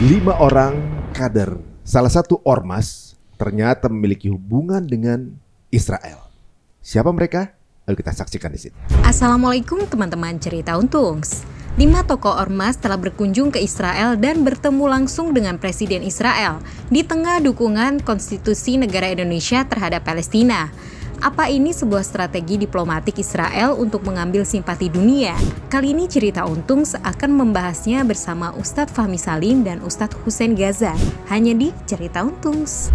5 orang kader, salah satu ormas, ternyata memiliki hubungan dengan Israel. Siapa mereka? Ayo kita saksikan di sini. Assalamualaikum teman-teman cerita Untungs. 5 tokoh ormas telah berkunjung ke Israel dan bertemu langsung dengan Presiden Israel di tengah dukungan konstitusi negara Indonesia terhadap Palestina. Apa ini sebuah strategi diplomatik Israel untuk mengambil simpati dunia? Kali ini cerita Untungs akan membahasnya bersama Ustadz Fahmi Salim dan Ustadz Hussein Gaza. Hanya di cerita Untungs.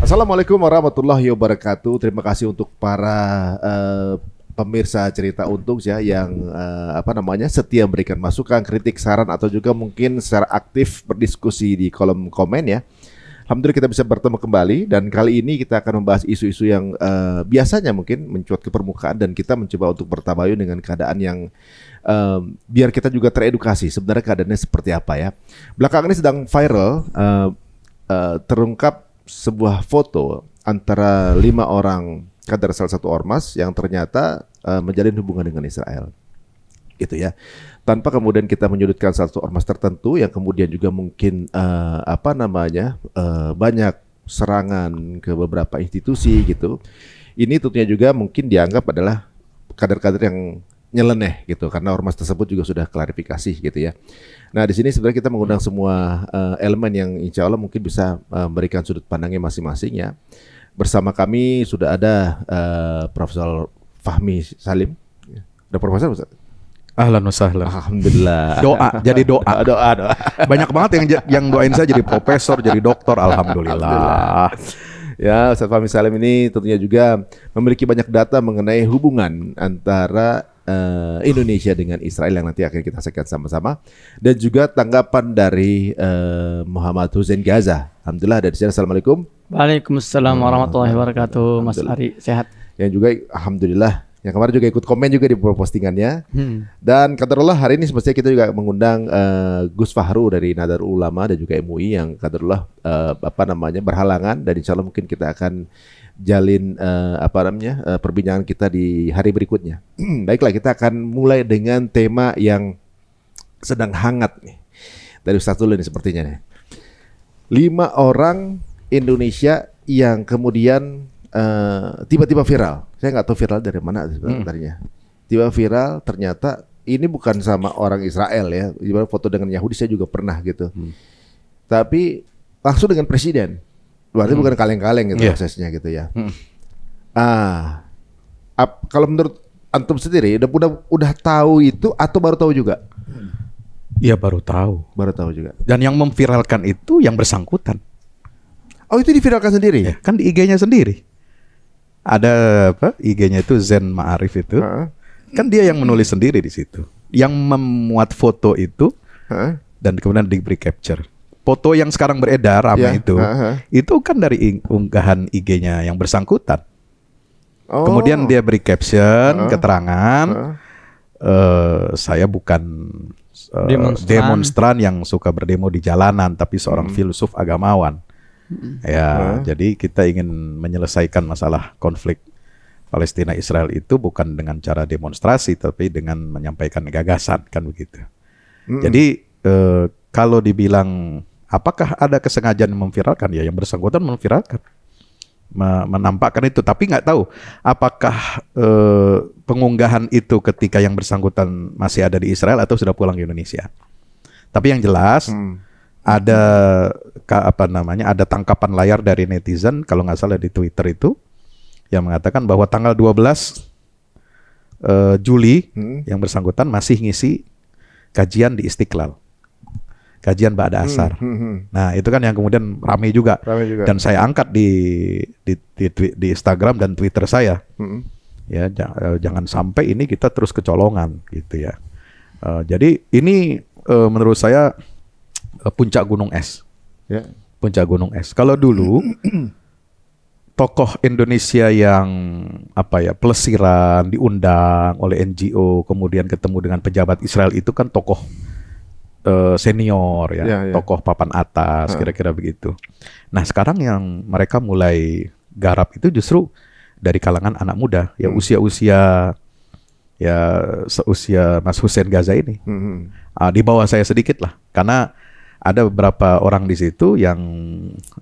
Assalamualaikum warahmatullahi wabarakatuh. Terima kasih untuk para pemirsa cerita Untungs ya yang setia memberikan masukan, kritik, saran atau juga mungkin secara aktif berdiskusi di kolom komen ya. Alhamdulillah kita bisa bertemu kembali dan kali ini kita akan membahas isu-isu yang biasanya mungkin mencuat ke permukaan dan kita mencoba untuk bertabayun dengan keadaan yang biar kita juga teredukasi sebenarnya keadaannya seperti apa ya. Belakangan ini sedang viral terungkap sebuah foto antara 5 orang kader salah satu ormas yang ternyata menjalin hubungan dengan Israel, gitu ya. Tanpa kemudian kita menyudutkan salah satu ormas tertentu yang kemudian juga mungkin banyak serangan ke beberapa institusi gitu. Ini tentunya juga mungkin dianggap adalah kader-kader yang nyeleneh gitu, karena ormas tersebut juga sudah klarifikasi gitu ya. Nah di sini sebenarnya kita mengundang semua elemen yang insya Allah mungkin bisa memberikan sudut pandangnya masing-masing ya. Bersama kami sudah ada Profesor Fahmi Salim. Ada Profesor Ustaz? Ahlan wa sahlan. Alhamdulillah. Doa, jadi doa. Doa. Banyak banget yang doain saya jadi profesor, jadi doktor. Alhamdulillah. Ya, Ustaz Fahmi Salim ini tentunya juga memiliki banyak data mengenai hubungan antara Indonesia dengan Israel yang nanti akan kita saksikan sama-sama, dan juga tanggapan dari Muhammad Hussein Gaza. Alhamdulillah ada di sini. Assalamualaikum. Waalaikumsalam warahmatullahi wabarakatuh. Mas Ari sehat. Yang juga alhamdulillah yang kemarin juga ikut komen juga di postingannya. Dan qadarullah hari ini semestinya kita juga mengundang Gus Fahru dari Nahdlatul Ulama dan juga MUI yang qadarullah berhalangan, dan insyaallah mungkin kita akan jalin perbincangan kita di hari berikutnya. Baiklah, kita akan mulai dengan tema yang sedang hangat nih. Dari Ustaz dulu nih sepertinya nih. 5 orang Indonesia yang kemudian tiba-tiba viral. Saya nggak tahu viral dari mana sebenarnya. Tiba viral, ternyata ini bukan sama orang Israel ya. Ibarat foto dengan Yahudi saya juga pernah gitu. Tapi langsung dengan presiden. Berarti bukan kaleng-kaleng gitu prosesnya gitu ya. Kalau menurut antum sendiri udah tahu itu atau baru tahu juga? Iya, baru tahu. Baru tahu juga. Dan yang memviralkan itu yang bersangkutan. Oh, itu diviralkan sendiri? Ya, kan di IG-nya sendiri. Ada IG-nya itu Zen Ma'arif itu. Kan dia yang menulis sendiri di situ. Yang memuat foto itu dan kemudian diberi capture. Foto yang sekarang beredar ramai itu kan dari unggahan IG-nya yang bersangkutan. Kemudian dia beri caption, keterangan, saya bukan demonstran yang suka berdemo di jalanan, tapi seorang filsuf agamawan. Jadi kita ingin menyelesaikan masalah konflik Palestina Israel itu bukan dengan cara demonstrasi, tapi dengan menyampaikan gagasan, kan begitu. Jadi kalau dibilang apakah ada kesengajaan memviralkan, ya yang bersangkutan memviralkan, menampakkan itu, tapi nggak tahu apakah pengunggahan itu ketika yang bersangkutan masih ada di Israel atau sudah pulang ke Indonesia. Tapi yang jelas ada ada tangkapan layar dari netizen, kalau nggak salah di Twitter itu, yang mengatakan bahwa tanggal 12 Juli yang bersangkutan masih ngisi kajian di Istiqlal. Kajian Ba'da Asar. Nah, itu kan yang kemudian ramai juga. Dan saya angkat di Instagram dan Twitter saya. Ya, jangan sampai ini kita terus kecolongan gitu ya. Jadi ini menurut saya puncak gunung es. Ya. Puncak gunung es. Kalau dulu tokoh Indonesia yang pelesiran diundang oleh NGO, kemudian ketemu dengan pejabat Israel, itu kan tokoh senior ya, tokoh papan atas, kira-kira begitu. Nah sekarang yang mereka mulai garap itu justru dari kalangan anak muda, ya usia-usia ya seusia Mas Hussein Gaza ini. Di bawah saya sedikit lah, karena ada beberapa orang di situ yang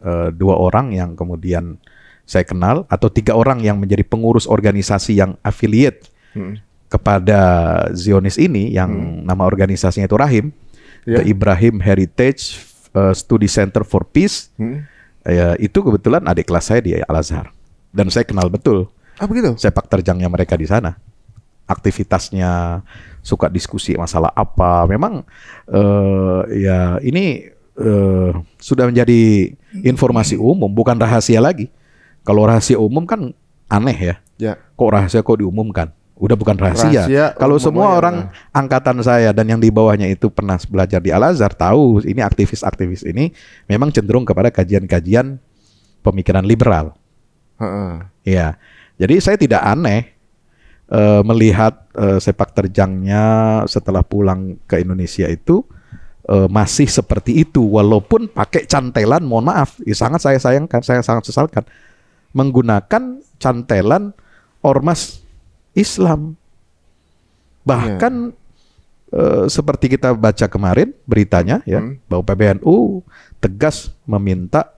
2 orang yang kemudian saya kenal, atau 3 orang yang menjadi pengurus organisasi yang affiliate kepada Zionis ini, yang nama organisasinya itu Rahim, The Ibrahim Heritage Study Center for Peace. Ya, itu kebetulan adik kelas saya di Al-Azhar, dan saya kenal betul begitu? sepak terjangnya mereka di sana. Aktivitasnya, suka diskusi masalah apa. Memang ya ini sudah menjadi informasi umum, bukan rahasia lagi. Kalau rahasia umum kan aneh ya. Kok rahasia kok diumumkan? Udah bukan rahasia. Kalau semua orang angkatan saya dan yang di bawahnya itu pernah belajar di Al-Azhar, tahu ini aktivis-aktivis ini memang cenderung kepada kajian-kajian pemikiran liberal. Ya, jadi saya tidak aneh melihat sepak terjangnya setelah pulang ke Indonesia itu masih seperti itu, walaupun pakai cantelan, mohon maaf, sangat saya sayangkan, saya sangat sesalkan, menggunakan cantelan ormas Islam. Bahkan seperti kita baca kemarin beritanya ya, bahwa PBNU tegas meminta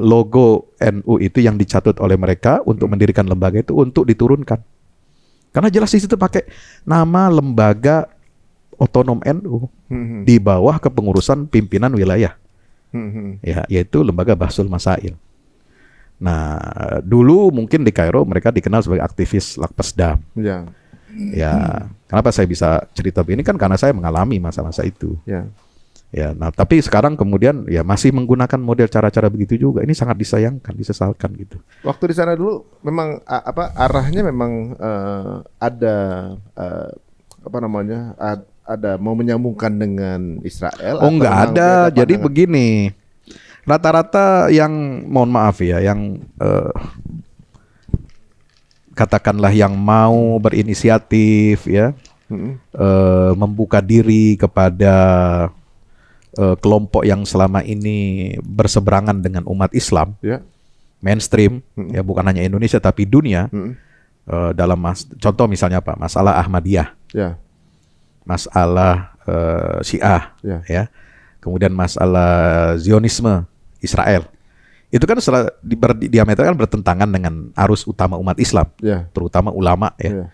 logo NU itu yang dicatut oleh mereka untuk mendirikan lembaga itu untuk diturunkan. Karena jelas di situ pakai nama lembaga otonom NU di bawah kepengurusan pimpinan wilayah, ya, yaitu lembaga Bahsul Masail. Nah, dulu mungkin di Kairo mereka dikenal sebagai aktivis Lakpesdam. Ya, kenapa saya bisa cerita begini kan karena saya mengalami masa-masa itu. Ya, nah tapi sekarang kemudian ya masih menggunakan model cara-cara begitu juga. Ini sangat disayangkan, disesalkan gitu. Waktu di sana dulu memang arahnya memang ada ada mau menyambungkan dengan Israel. Oh, nggak ada. Jadi begini, rata-rata yang mohon maaf ya, yang katakanlah yang mau berinisiatif ya, membuka diri kepada kelompok yang selama ini berseberangan dengan umat Islam, mainstream, ya bukan hanya Indonesia tapi dunia, dalam contoh misalnya apa, masalah Ahmadiyah, masalah Syiah, ya, kemudian masalah Zionisme Israel, itu kan diametra kan bertentangan dengan arus utama umat Islam, terutama ulama ya.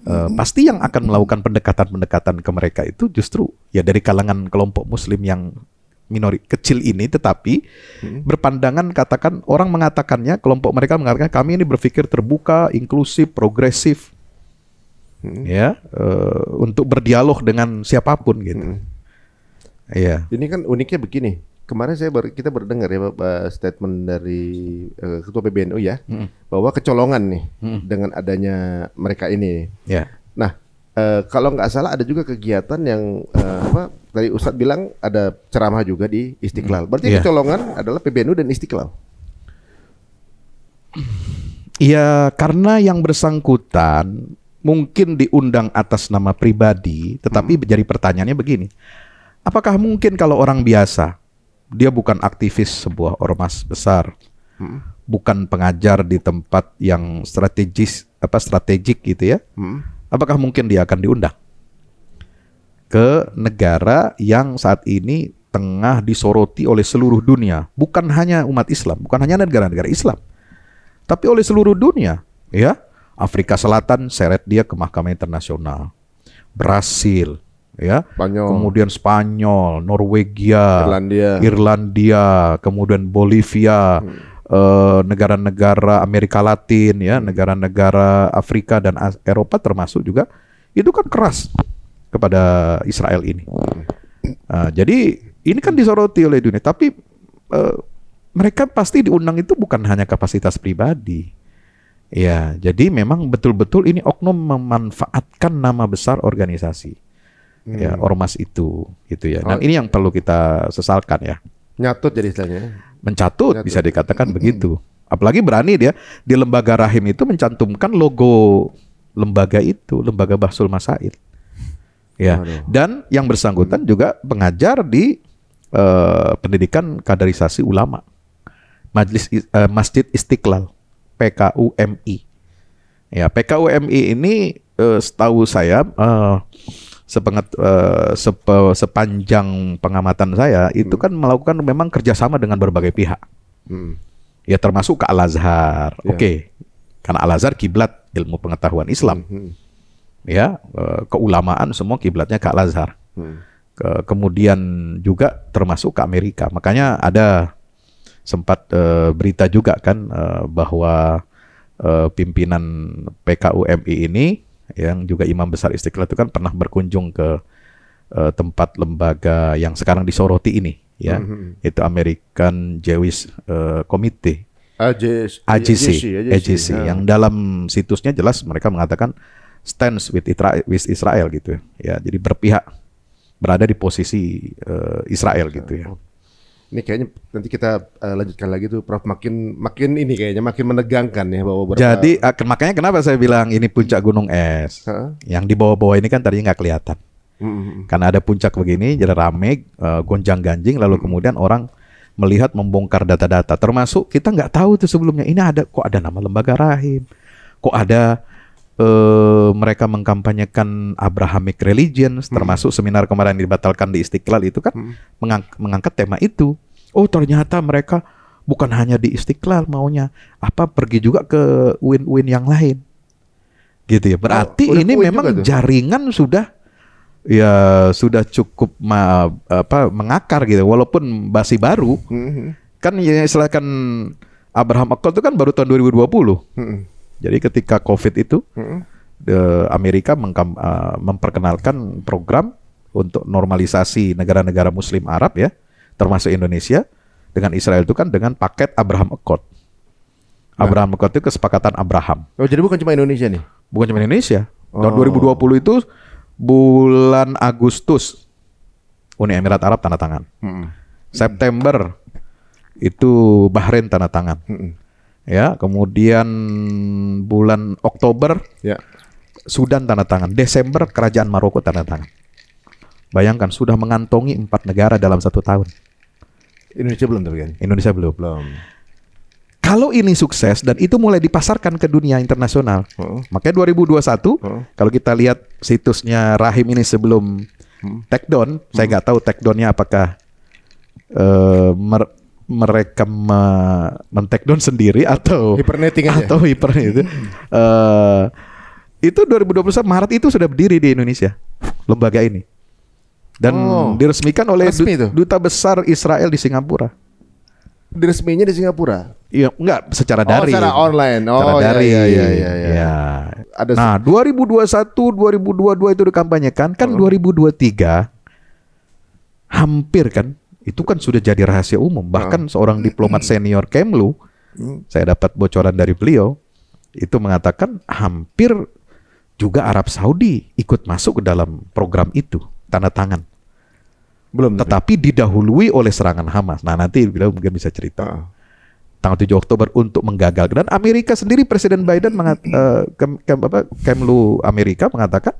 Pasti yang akan melakukan pendekatan-pendekatan ke mereka itu justru ya dari kalangan kelompok Muslim yang kecil ini, tetapi berpandangan, katakan orang mengatakannya, kelompok mereka mengatakan kami ini berpikir terbuka, inklusif, progresif, ya, untuk berdialog dengan siapapun gitu. Iya. Ini kan uniknya begini. Kemarin kita berdengar ya statement dari Ketua PBNU ya, bahwa kecolongan nih dengan adanya mereka ini. Nah, kalau nggak salah ada juga kegiatan yang tadi Ustadz bilang ada ceramah juga di Istiqlal. Berarti kecolongan adalah PBNU dan Istiqlal. Iya, karena yang bersangkutan mungkin diundang atas nama pribadi, tetapi jadi pertanyaannya begini. Apakah mungkin kalau orang biasa, dia bukan aktivis sebuah ormas besar, bukan pengajar di tempat yang strategik gitu ya, apakah mungkin dia akan diundang ke negara yang saat ini tengah disoroti oleh seluruh dunia, bukan hanya umat Islam, bukan hanya negara-negara Islam, tapi oleh seluruh dunia, ya. Afrika Selatan seret dia ke Mahkamah Internasional, Brasil, ya, kemudian Spanyol, Norwegia, Irlandia, kemudian Bolivia, negara-negara Amerika Latin, ya, negara-negara Afrika dan Eropa termasuk juga, itu kan keras kepada Israel ini. Jadi ini kan disoroti oleh dunia, tapi mereka pasti diundang itu bukan hanya kapasitas pribadi. Ya, jadi memang betul-betul ini oknum memanfaatkan nama besar organisasi. Ya, ormas itu gitu ya. Dan ini yang perlu kita sesalkan ya. Nyatut jadi istilahnya. Mencatut bisa dikatakan begitu. Apalagi berani dia di lembaga Rahim itu mencantumkan logo lembaga itu, lembaga Bahsul Masail. Ya. Dan yang bersangkutan juga pengajar di pendidikan kaderisasi ulama. Masjid Istiqlal, PKUMI. Ya, PKUMI ini setahu saya sepanjang pengamatan saya itu kan melakukan memang kerjasama dengan berbagai pihak. Ya termasuk ke Al-Azhar. Oke. Karena Al-Azhar kiblat ilmu pengetahuan Islam. Ya, keulamaan semua kiblatnya ke Al-Azhar. Kemudian juga termasuk ke Amerika. Makanya ada sempat berita juga kan bahwa pimpinan PKUMI ini yang juga Imam Besar Istiqlal itu kan pernah berkunjung ke tempat lembaga yang sekarang disoroti ini, ya, itu American Jewish Committee, AJC, yang dalam situsnya jelas mereka mengatakan stands with Israel gitu, ya, jadi berada di posisi Israel gitu ya. Ini kayaknya nanti kita lanjutkan lagi tuh, Prof. Makin ini kayaknya makin menegangkan ya bahwa Jadi makanya kenapa saya bilang ini puncak gunung es. Yang di bawah-bawah ini kan tadinya nggak kelihatan. Karena ada puncak begini, jadi rame, gonjang-ganjing, lalu kemudian orang melihat membongkar data-data. Termasuk kita nggak tahu tuh sebelumnya ini kok ada nama lembaga rahim, kok ada mereka mengkampanyekan Abrahamic religions, termasuk seminar kemarin dibatalkan di Istiqlal itu kan mengangkat tema itu. Oh ternyata mereka bukan hanya di Istiqlal maunya, pergi juga ke UIN yang lain, gitu ya. Berarti ini memang jaringan sudah cukup mengakar gitu, walaupun masih baru. Kan ya silakan Abraham Accord itu kan baru tahun 2020. Jadi ketika COVID itu, Amerika memperkenalkan program untuk normalisasi negara-negara Muslim Arab ya, termasuk Indonesia dengan Israel itu kan dengan paket Abraham Accord. Abraham Accord itu kesepakatan Abraham. Oh jadi bukan cuma Indonesia nih? Bukan cuma Indonesia. Tahun 2020 itu bulan Agustus Uni Emirat Arab tanda tangan. September itu Bahrain tanda tangan. Ya, kemudian bulan Oktober Sudan tanda tangan, Desember kerajaan Maroko tanda tangan. Bayangkan sudah mengantongi 4 negara dalam 1 tahun. Indonesia belum tapi kan? Indonesia belum. Kalau ini sukses dan itu mulai dipasarkan ke dunia internasional, makanya 2021 kalau kita lihat situsnya Rahim ini sebelum take down, saya nggak tahu take downnya apakah mereka men-take down sendiri atau hibernating aja. Atau itu. Itu 2021 Maret itu sudah berdiri di Indonesia lembaga ini. Dan diresmikan oleh Duta Besar Israel di Singapura. Diresminya di Singapura? Iya, enggak secara daring. Secara online. Secara daring. Iya. Nah, 2021, 2022 itu dikampanyekan, kan 2023 hampir kan itu kan sudah jadi rahasia umum. Bahkan seorang diplomat senior Kemlu, saya dapat bocoran dari beliau, itu mengatakan hampir juga Arab Saudi ikut masuk ke dalam program itu, tanda tangan. Belum. Tetapi didahului oleh serangan Hamas. Nah nanti beliau mungkin bisa cerita. Tanggal 7 Oktober untuk menggagalkan. Dan Amerika sendiri, Presiden Biden Kemlu Amerika mengatakan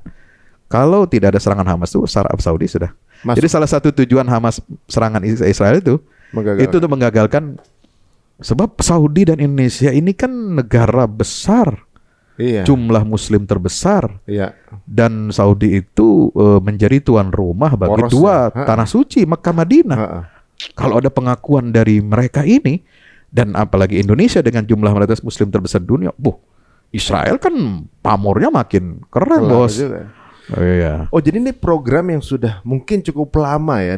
kalau tidak ada serangan Hamas itu Arab Saudi sudah. Jadi salah satu tujuan Hamas serangan Israel itu untuk menggagalkan, sebab Saudi dan Indonesia ini kan negara besar, jumlah Muslim terbesar, dan Saudi itu menjadi tuan rumah bagi dua tanah suci Mekah Madinah. Kalau ada pengakuan dari mereka ini, dan apalagi Indonesia dengan jumlah mayoritas Muslim terbesar dunia, Israel kan pamornya makin keren bos. Oh jadi ini program yang sudah mungkin cukup lama ya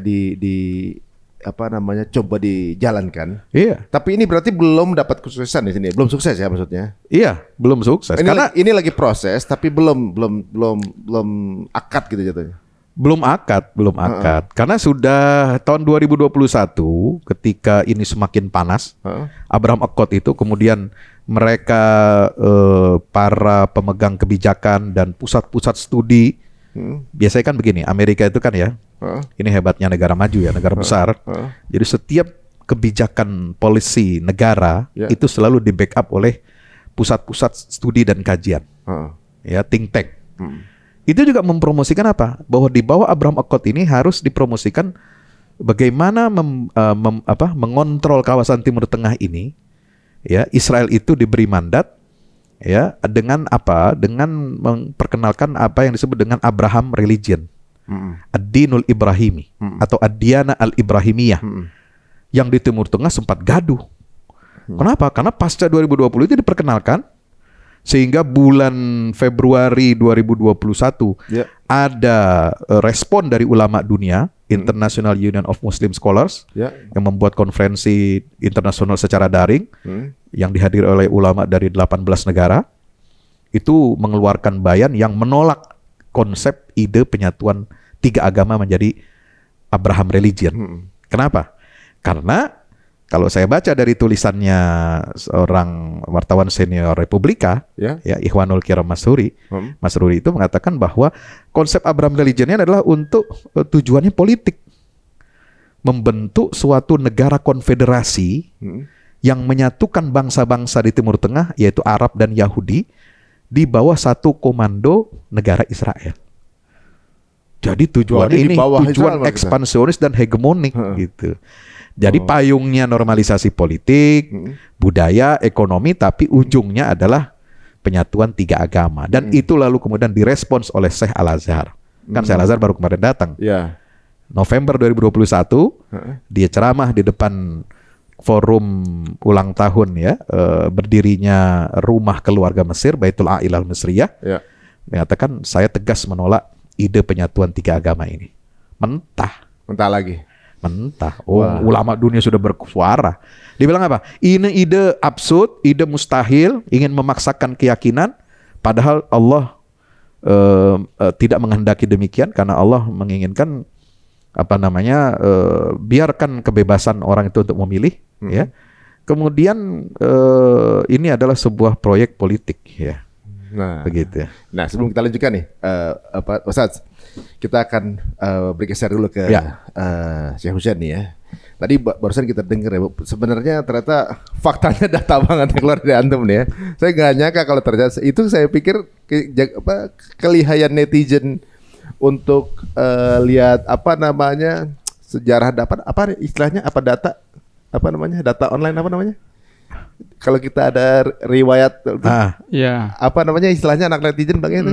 coba dijalankan. Iya. Tapi ini berarti belum dapat kesuksesan di sini. Belum sukses ya maksudnya? Iya, belum sukses. Karena ini lagi proses tapi belum akad gitu jatuhnya. Belum akad. Karena sudah tahun 2021 ketika ini semakin panas, Abraham Accord itu kemudian mereka para pemegang kebijakan dan pusat-pusat studi, biasanya kan begini, Amerika itu kan ya, ini hebatnya negara maju ya, negara besar. Jadi setiap kebijakan polisi negara itu selalu di backup oleh pusat-pusat studi dan kajian, ya, think tank. Itu juga mempromosikan apa? Bahwa di bawah Abraham Accord ini harus dipromosikan bagaimana mengontrol kawasan Timur Tengah ini. Ya, Israel itu diberi mandat ya, dengan apa? Dengan memperkenalkan apa yang disebut dengan Abraham religion. Ad-Dinul Ibrahimi atau Ad-Diyana Al-Ibrahimiyah. Yang di Timur Tengah sempat gaduh. Kenapa? Karena pasca 2020 itu diperkenalkan, sehingga bulan Februari 2021 ada respon dari ulama dunia, International Union of Muslim Scholars, yang membuat konferensi internasional secara daring yang dihadiri oleh ulama dari 18 negara. Itu mengeluarkan bayan yang menolak konsep ide penyatuan 3 agama menjadi Abraham religion. Kenapa? Karena kalau saya baca dari tulisannya seorang wartawan senior Republika, ya Ikhwanul Kiram Masruri, Masruri itu mengatakan bahwa konsep Abraham religion ini adalah untuk tujuannya politik, membentuk suatu negara konfederasi yang menyatukan bangsa-bangsa di Timur Tengah, yaitu Arab dan Yahudi, di bawah satu komando negara Israel. Jadi tujuan ini tujuan ekspansionis dan hegemonik gitu. Jadi payungnya normalisasi politik, budaya, ekonomi, tapi ujungnya adalah penyatuan 3 agama. Dan itu lalu kemudian direspons oleh Syekh Al-Azhar. Kan Syekh Al-Azhar baru kemarin datang. November 2021, dia ceramah di depan forum ulang tahun ya, berdirinya Rumah Keluarga Mesir, Baitul A'ilal Misriyah, mengatakan saya tegas menolak ide penyatuan 3 agama ini. Mentah lagi. Mentah. Ulama dunia sudah bersuara. Dia bilang apa? Ini ide absurd, ide mustahil, ingin memaksakan keyakinan, padahal Allah tidak menghendaki demikian, karena Allah menginginkan biarkan kebebasan orang itu untuk memilih, ya. Kemudian ini adalah sebuah proyek politik, ya. Nah, begitu. Nah, sebelum kita lanjutkan nih, Ustaz, kita akan bergeser dulu ke Syekh Husain nih ya. Tadi barusan kita dengar ya, sebenarnya ternyata faktanya data banget yang keluar dari antum nih ya. Saya nggak nyangka kalau ternyata itu, saya pikir kelihayan netizen untuk lihat sejarah apa istilahnya, data online kalau kita ada riwayat istilahnya anak netizen bang itu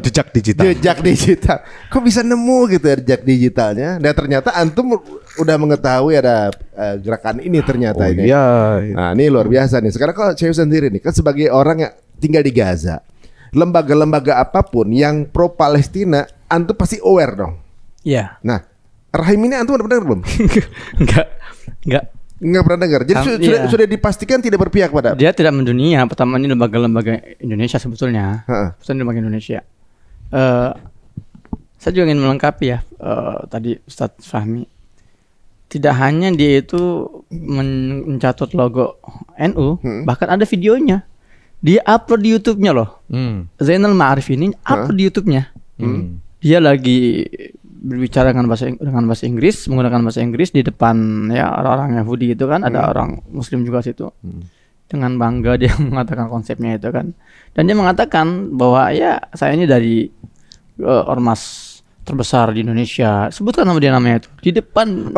jejak digital. Kok bisa nemu gitu ya jejak digitalnya, dan ternyata antum udah mengetahui ada gerakan ini ternyata ini. Nah, ini luar biasa nih. Sekarang kalau saya sendiri nih kan sebagai orang yang tinggal di Gaza, lembaga-lembaga apapun yang pro Palestina, antum pasti aware dong. Iya. Nah, Rahim ini antum udah pernah belum? Enggak pernah dengar. Jadi sudah dipastikan tidak berpihak pada. Dia tidak mendunia. Pertama, ini lembaga-lembaga Indonesia sebetulnya. Lembaga Indonesia. Saya juga ingin melengkapi ya. Tadi Ustadz Fahmi, tidak hanya dia itu mencatut logo NU, bahkan ada videonya. Dia upload di YouTube-nya loh. Zainal Ma'arif ini upload di YouTube-nya. Dia lagi berbicara dengan bahasa Inggris, menggunakan bahasa Inggris di depan ya orang-orang Yahudi itu kan, ada orang Muslim juga situ. Dengan bangga dia mengatakan konsepnya itu kan, dan dia mengatakan bahwa ya saya ini dari ormas terbesar di Indonesia. Sebutkan nama dia, namanya itu di depan.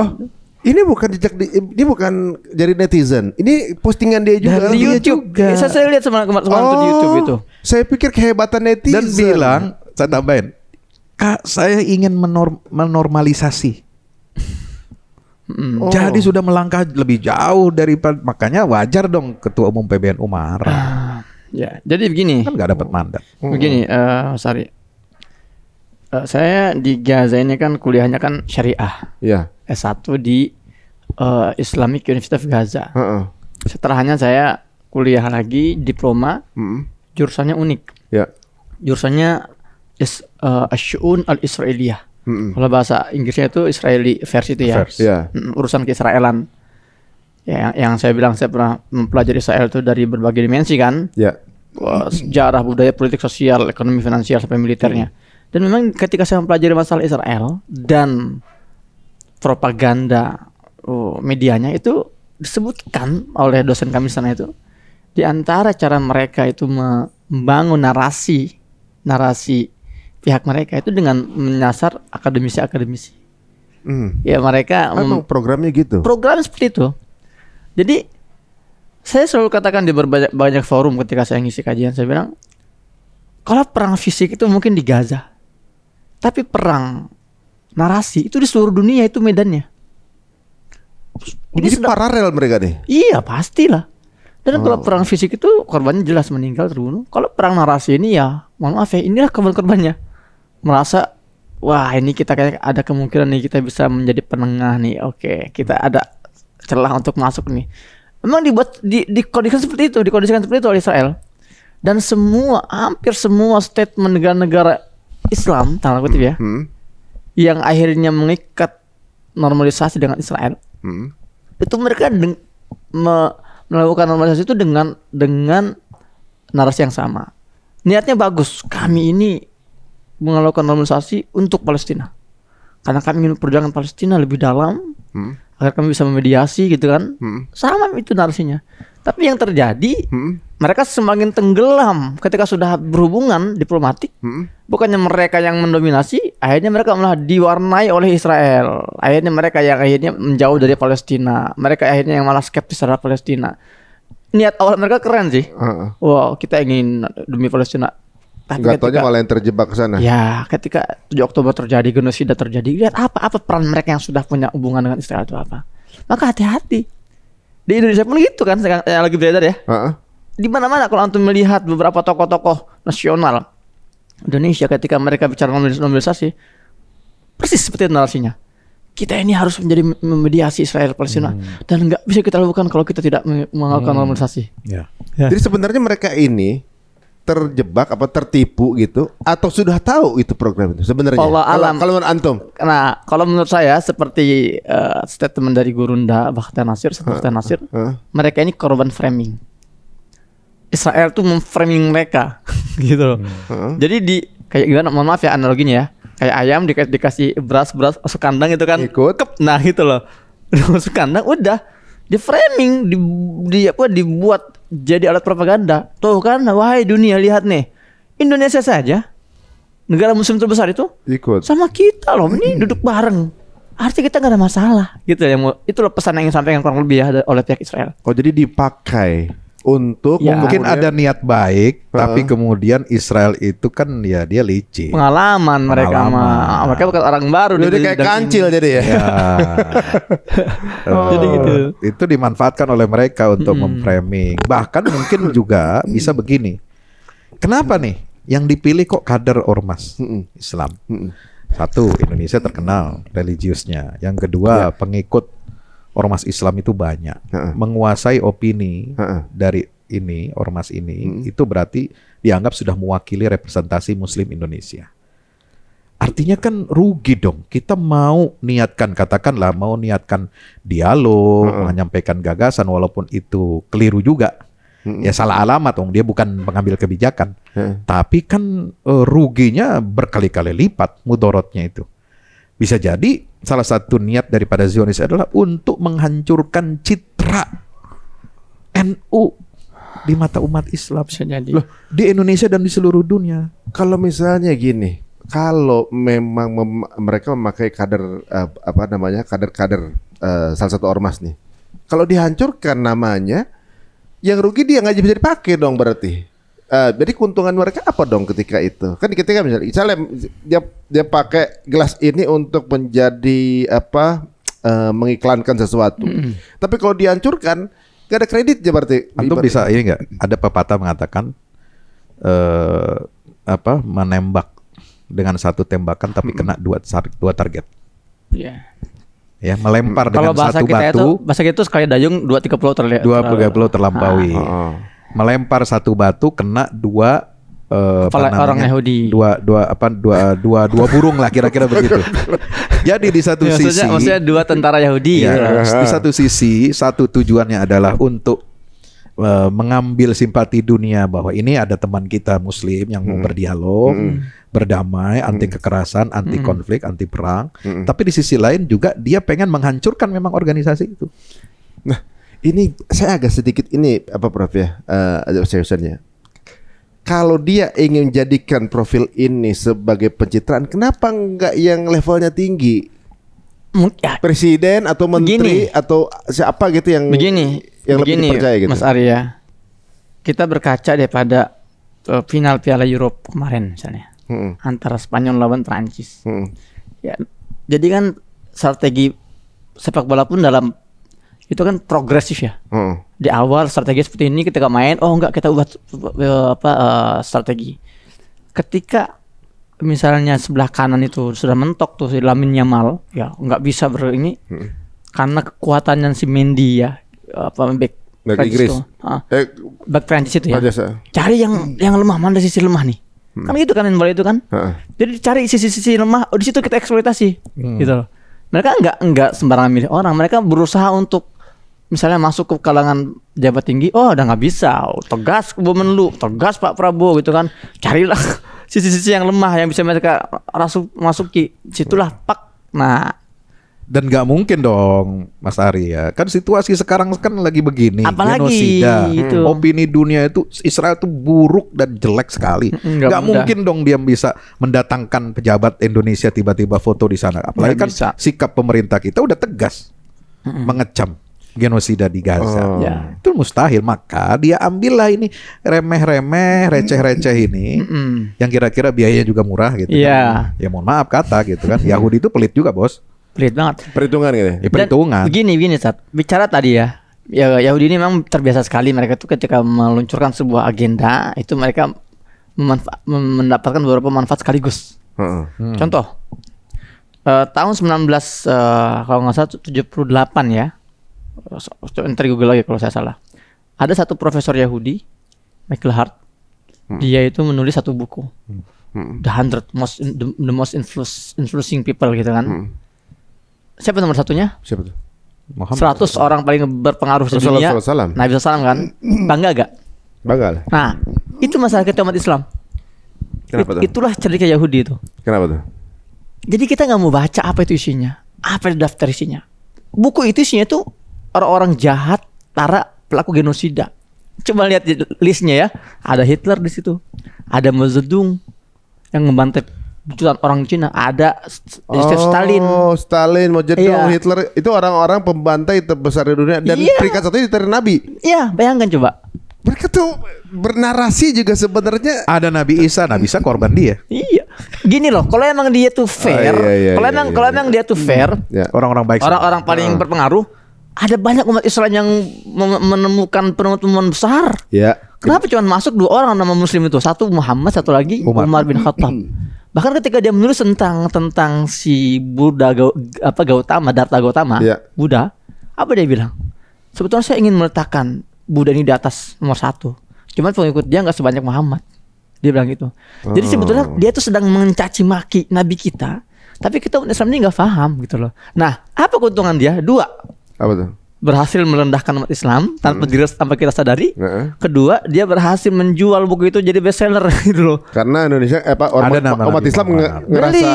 Ini bukan ini bukan dari netizen. Ini postingan dia juga di YouTube. Saya lihat semalam di YouTube itu. Saya pikir kehebatan netizen. Dan bilang, saya tambahin, Kak, saya ingin menormalisasi. Jadi sudah melangkah lebih jauh daripada, makanya wajar dong Ketua Umum PBNU marah. Ya, jadi begini. Kan nggak dapat mandat. Begini, Sari. Saya di Gaza ini kan kuliahnya kan syariah. Iya. S1 di Islamic University of Gaza. Setelahnya saya kuliah lagi diploma. Jurusannya unik. Ya. Jurusannya Asy'un al-Israiliyah. Kalau bahasa Inggrisnya itu Israeli versi itu ya. Urusan keisraelan. Ya, yang saya bilang saya pernah mempelajari Israel itu dari berbagai dimensi kan. Sejarah, budaya, politik, sosial, ekonomi, finansial sampai militernya. Dan memang ketika saya mempelajari masalah Israel dan propaganda medianya, itu disebutkan oleh dosen kami sana itu, di antara cara mereka itu membangun narasi pihak mereka itu dengan menyasar akademisi. Ya mereka programnya gitu. Program seperti itu. Jadi Saya selalu katakan di banyak forum ketika saya ngisi kajian, saya bilang kalau perang fisik itu mungkin di Gaza, tapi perang narasi itu di seluruh dunia itu medannya. Jadi paralel mereka nih. Iya pastilah. Dan kalau perang fisik itu korbannya jelas meninggal terbunuh. Kalau perang narasi ini ya mohon maaf ya, inilah korban-korbannya. Merasa wah ini kita kayak ada kemungkinan nih kita bisa menjadi penengah nih. Oke, kita ada celah untuk masuk nih. Memang dibuat dikondisikan seperti itu, oleh Israel. Dan hampir semua statement negara-negara Islam, tanda kutip ya, yang akhirnya mengikat normalisasi dengan Israel, itu mereka melakukan normalisasi itu dengan narasi yang sama. Niatnya bagus. Kami ini melakukan normalisasi untuk Palestina, karena kami ingin perjuangan Palestina lebih dalam, agar kami bisa memediasi gitu kan. Sama itu narasinya. Tapi yang terjadi mereka semakin tenggelam ketika sudah berhubungan diplomatik. Bukannya mereka yang mendominasi, akhirnya mereka malah diwarnai oleh Israel. Akhirnya mereka yang akhirnya menjauh dari Palestina. Mereka akhirnya yang malah skeptis terhadap Palestina. Niat awal mereka keren sih. Wow, kita ingin demi Palestina. Tapi nggak taunya malah yang terjebak ke sana. Ya, ketika 7 Oktober terjadi, genosida terjadi, lihat apa peran mereka yang sudah punya hubungan dengan Israel itu apa. Maka hati-hati. Di Indonesia pun gitu kan, yang lagi beredar ya. Di mana-mana kalau antum melihat beberapa tokoh-tokoh nasional Indonesia ketika mereka bicara normalisasi, persis seperti narasinya. Kita ini harus menjadi memediasi Israel Palestina dan nggak bisa kita lakukan kalau kita tidak melakukan normalisasi. Jadi sebenarnya mereka ini terjebak apa tertipu gitu atau sudah tahu itu program itu sebenarnya? Kalau menurut antum? Nah, kalau menurut saya seperti statement dari Gurunda Bakhtiar Nasir, mereka ini korban framing. Israel tuh memframing mereka gitu loh. Jadi kayak gimana? Mohon maaf ya analoginya ya. Kayak ayam dikasih beras masuk kandang itu kan. Nah gitu loh. Masuk kandang udah di framing, dibuat jadi alat propaganda. Tuh kan, wahai dunia lihat nih, Indonesia saja negara muslim terbesar itu ikut sama kita loh, ini duduk bareng. Artinya kita nggak ada masalah, gitu ya. Itulah pesan yang ingin sampaikan kurang lebih ya oleh pihak Israel. Oh jadi dipakai untuk mungkin ada niat baik, tapi kemudian Israel itu kan ya dia licik. Pengalaman mereka bukan orang baru. Jadi kayak kancil jadi ya. Jadi gitu. Itu dimanfaatkan oleh mereka untuk memframing. Bahkan mungkin juga bisa begini. Kenapa nih yang dipilih kok kader ormas Islam? Satu, Indonesia terkenal religiusnya. Yang kedua, pengikut ormas Islam itu banyak, menguasai opini dari ormas ini, itu berarti dianggap sudah mewakili representasi Muslim Indonesia. Artinya kan rugi dong. Kita mau niatkan dialog, menyampaikan gagasan, walaupun itu keliru juga, ya salah alamat dong. Dia bukan pengambil kebijakan, tapi kan ruginya berkali-kali lipat mudorotnya itu. Bisa jadi salah satu niat daripada Zionis adalah untuk menghancurkan citra NU di mata umat Islam. Bisa jadi. Loh, di Indonesia dan di seluruh dunia. Kalau misalnya gini, kalau memang mereka memakai kader kader salah satu ormas nih, kalau dihancurkan namanya, yang rugi dia nggak bisa dipakai dong berarti. Jadi keuntungan mereka apa dong ketika itu? Kan ketika misalnya dia pakai gelas ini untuk menjadi mengiklankan sesuatu. Tapi kalau dihancurkan gak ada kreditnya berarti. Antum bisa ini nggak? Ada pepatah mengatakan menembak dengan satu tembakan tapi kena dua target. Iya. Ya, melempar dengan satu batu. Bahasa kita itu sekali dayung 2-3 pulau terlampaui. Melempar satu batu kena dua orang Yahudi. Dua burung lah kira-kira begitu. Jadi di satu sisi maksudnya 2 tentara Yahudi ya, di satu sisi satu tujuannya adalah untuk mengambil simpati dunia bahwa ini ada teman kita muslim yang mau berdialog, berdamai, anti kekerasan, anti konflik, anti perang. Tapi di sisi lain juga dia pengen menghancurkan memang organisasi itu. Nah, ini saya agak sedikit ini Prof ya, ada seriusannya. Kalau dia ingin menjadikan profil ini sebagai pencitraan, kenapa enggak yang levelnya tinggi? Presiden atau menteri atau siapa gitu yang begini. yang begini, lebih dipercaya gitu. Mas Arya, kita berkaca daripada final Piala Eropa kemarin misalnya, antara Spanyol lawan Prancis. Ya, jadi kan strategi sepak bola pun dalam itu kan progresif ya. Di awal strategi seperti ini ketika main, oh enggak kita ubah strategi. Ketika misalnya sebelah kanan itu sudah mentok tuh si Lamine Yamal, ya nggak bisa ini karena kekuatannya si Mendy ya, back Inggris, back Prancis itu ya. Cari yang lemah, mana sisi lemah nih. Kan gitu kan bola itu kan. Jadi cari sisi-sisi lemah, di situ kita eksploitasi, gitu loh. Mereka enggak sembarangan milih orang, mereka berusaha untuk misalnya masuk ke kalangan jabat tinggi, oh udah nggak bisa, tegas Bu Menlu, tegas Pak Prabowo gitu kan, carilah sisi-sisi yang lemah yang bisa mereka masuki, situlah pak. Nah, dan nggak mungkin dong Mas Ari ya, kan situasi sekarang kan lagi begini, apalagi genosida, opini dunia itu Israel itu buruk dan jelek sekali, nggak mungkin dong dia bisa mendatangkan pejabat Indonesia tiba-tiba foto di sana, apalagi kan sikap pemerintah kita udah tegas mengecam genosida di Gaza. Itu mustahil. Maka dia ambillah ini remeh-remeh, receh-receh ini, yang kira-kira biayanya juga murah gitu. Ya mohon maaf kata gitu kan. Yahudi itu pelit juga bos. Pelit banget. Perhitungan gitu. Ya, perhitungan. Begini Sat. Bicara tadi ya, Yahudi ini memang terbiasa sekali, mereka tuh ketika meluncurkan sebuah agenda itu mereka mendapatkan beberapa manfaat sekaligus. Contoh, tahun kalau nggak salah 78 ya. Ntar Google lagi kalau saya salah. Ada satu profesor Yahudi, Michael Hart. Dia itu menulis satu buku, The most influencing people gitu kan. Siapa nomor satunya? Siapa tuh? 100 orang paling berpengaruh di dunia. Nabi SAW kan. Bangga gak? Bangga lah. Nah, itu masalah kita umat Islam. Kenapa tuh? Itulah cerita Yahudi itu. Kenapa tuh? Jadi kita nggak mau baca apa itu isinya, apa di daftar isinya. Buku itu isinya tuh orang-orang jahat, para pelaku genosida. Coba lihat listnya ya. Ada Hitler di situ. Ada Mao Zedong yang membantai jutaan orang Cina. Ada Stalin. Oh, Stalin, Mao Zedong, Hitler itu orang-orang pembantai terbesar di dunia dan peringkat satu ditarik Nabi. Iya, bayangkan coba. Mereka tuh bernarasi juga sebenarnya. Ada Nabi Isa korban dia. Iya. Gini loh, kalau emang dia tuh fair, kalau emang dia tuh fair, orang-orang baik, orang-orang paling berpengaruh. Ada banyak umat Islam yang menemukan penemuan besar. Kenapa cuma masuk 2 orang nama Muslim itu? Satu Muhammad, satu lagi Umar bin Khattab. Bahkan ketika dia menulis tentang si Buddha Gautama, Darta Gautama, Buddha, apa dia bilang? Sebetulnya saya ingin meletakkan Buddha ini di atas nomor 1. Cuman pengikut dia nggak sebanyak Muhammad. Dia bilang gitu. Jadi sebetulnya dia tuh sedang mencaci maki Nabi kita, tapi kita umat Islam ini nggak paham gitu loh. Nah, apa keuntungan dia? 2. Apa tuh? Berhasil merendahkan umat Islam tanpa kita sadari. Kedua, dia berhasil menjual buku itu jadi bestseller gitu loh. Karena Indonesia umat Islam ngerasa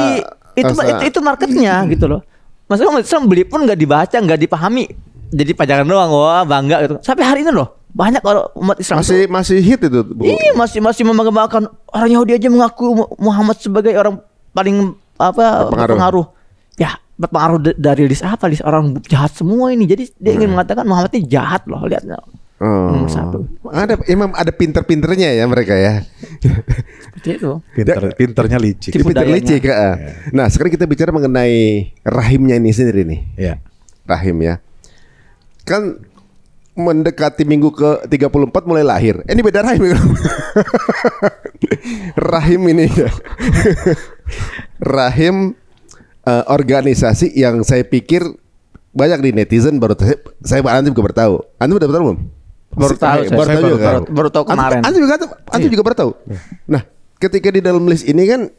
itu marketnya gitu loh. Maksudnya umat Islam beli pun nggak dibaca, nggak dipahami. Jadi pajangan doang, wah bangga gitu. Sampai hari ini loh banyak orang umat Islam masih hit itu buku. Iya, masih membanggakan orang Yahudi aja mengaku Muhammad sebagai orang paling berpengaruh. Ya, berpengaruh dari list orang jahat semua ini. Jadi dia ingin mengatakan Muhammad ini jahat loh, lihat. Ada pinter-pinternya ya mereka ya. Seperti itu. Pinternya licik. Pinter licik. Nah, sekarang kita bicara mengenai rahimnya ini sendiri nih. Rahim ya. Kan mendekati minggu ke 34 mulai lahir. Ini beda rahim. Rahim ini ya. Rahim organisasi yang saya pikir banyak di netizen baru saya Antum juga bertahu. Antum udah bertahu belum? Baru tahu kemarin. Antum juga baru tahu. Nah, ketika di dalam list ini kan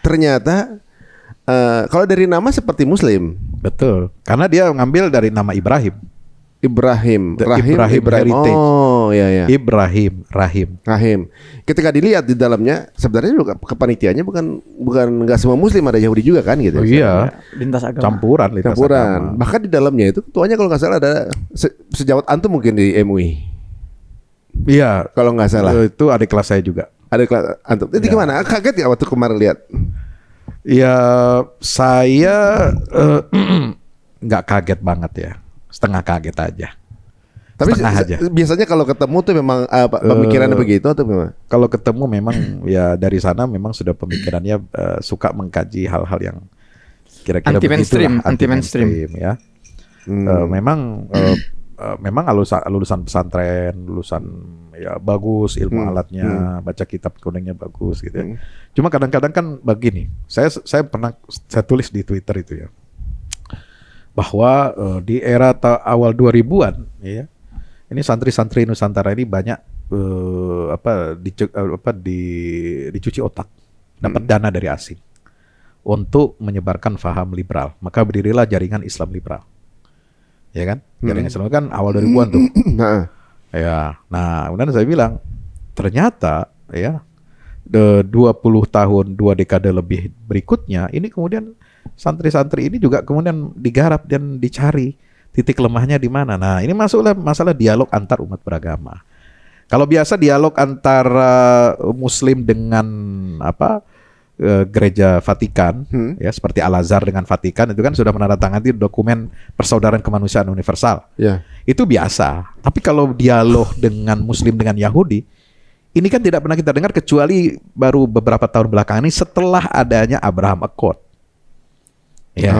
ternyata kalau dari nama seperti Muslim. Betul. Karena dia ngambil dari nama Ibrahim. Ibrahim. Heritage. Oh ya. Rahim. Ketika dilihat di dalamnya sebenarnya juga kepanitiaannya bukan nggak semua Muslim, ada Yahudi juga kan gitu. Iya. Lintas agama. Campuran. Agama. Bahkan di dalamnya itu ketuanya kalau nggak salah ada sejawat Antum mungkin di MUI. Iya. Kalau nggak salah. Itu adik kelas saya juga. Adik kelas Antum. Itu gimana? Kaget ya waktu kemarin lihat? Ya saya nggak kaget banget ya. Setengah kaget aja. Tapi aja. Biasanya kalau ketemu tuh memang pemikirannya begitu atau memang? Kalau ketemu memang ya dari sana memang sudah pemikirannya suka mengkaji hal-hal yang kira-kira anti mainstream ya. Memang lulusan pesantren, lulusan ya bagus ilmu alatnya, baca kitab kuningnya bagus gitu ya. Cuma kadang-kadang kan begini, saya tulis di Twitter itu ya, bahwa di era awal 2000-an ya, ini santri-santri Nusantara ini banyak dicuci otak, dapat dana dari asing untuk menyebarkan faham liberal. Maka berdirilah jaringan Islam liberal. Ya kan? Jaringan Islam kan awal 2000-an tuh. Ya. Nah, kemudian saya bilang, ternyata ya 20 tahun, 2 dekade lebih berikutnya, ini kemudian santri-santri ini juga kemudian digarap dan dicari titik lemahnya di mana. Nah, ini masuklah masalah dialog antar umat beragama. Kalau biasa dialog antara Muslim dengan gereja Vatikan, ya seperti Al-Azhar dengan Vatikan itu kan sudah menandatangani dokumen persaudaraan kemanusiaan universal. Itu biasa. Tapi kalau dialog dengan Muslim dengan Yahudi, ini kan tidak pernah kita dengar kecuali baru beberapa tahun belakangan ini setelah adanya Abraham Accord. Ya,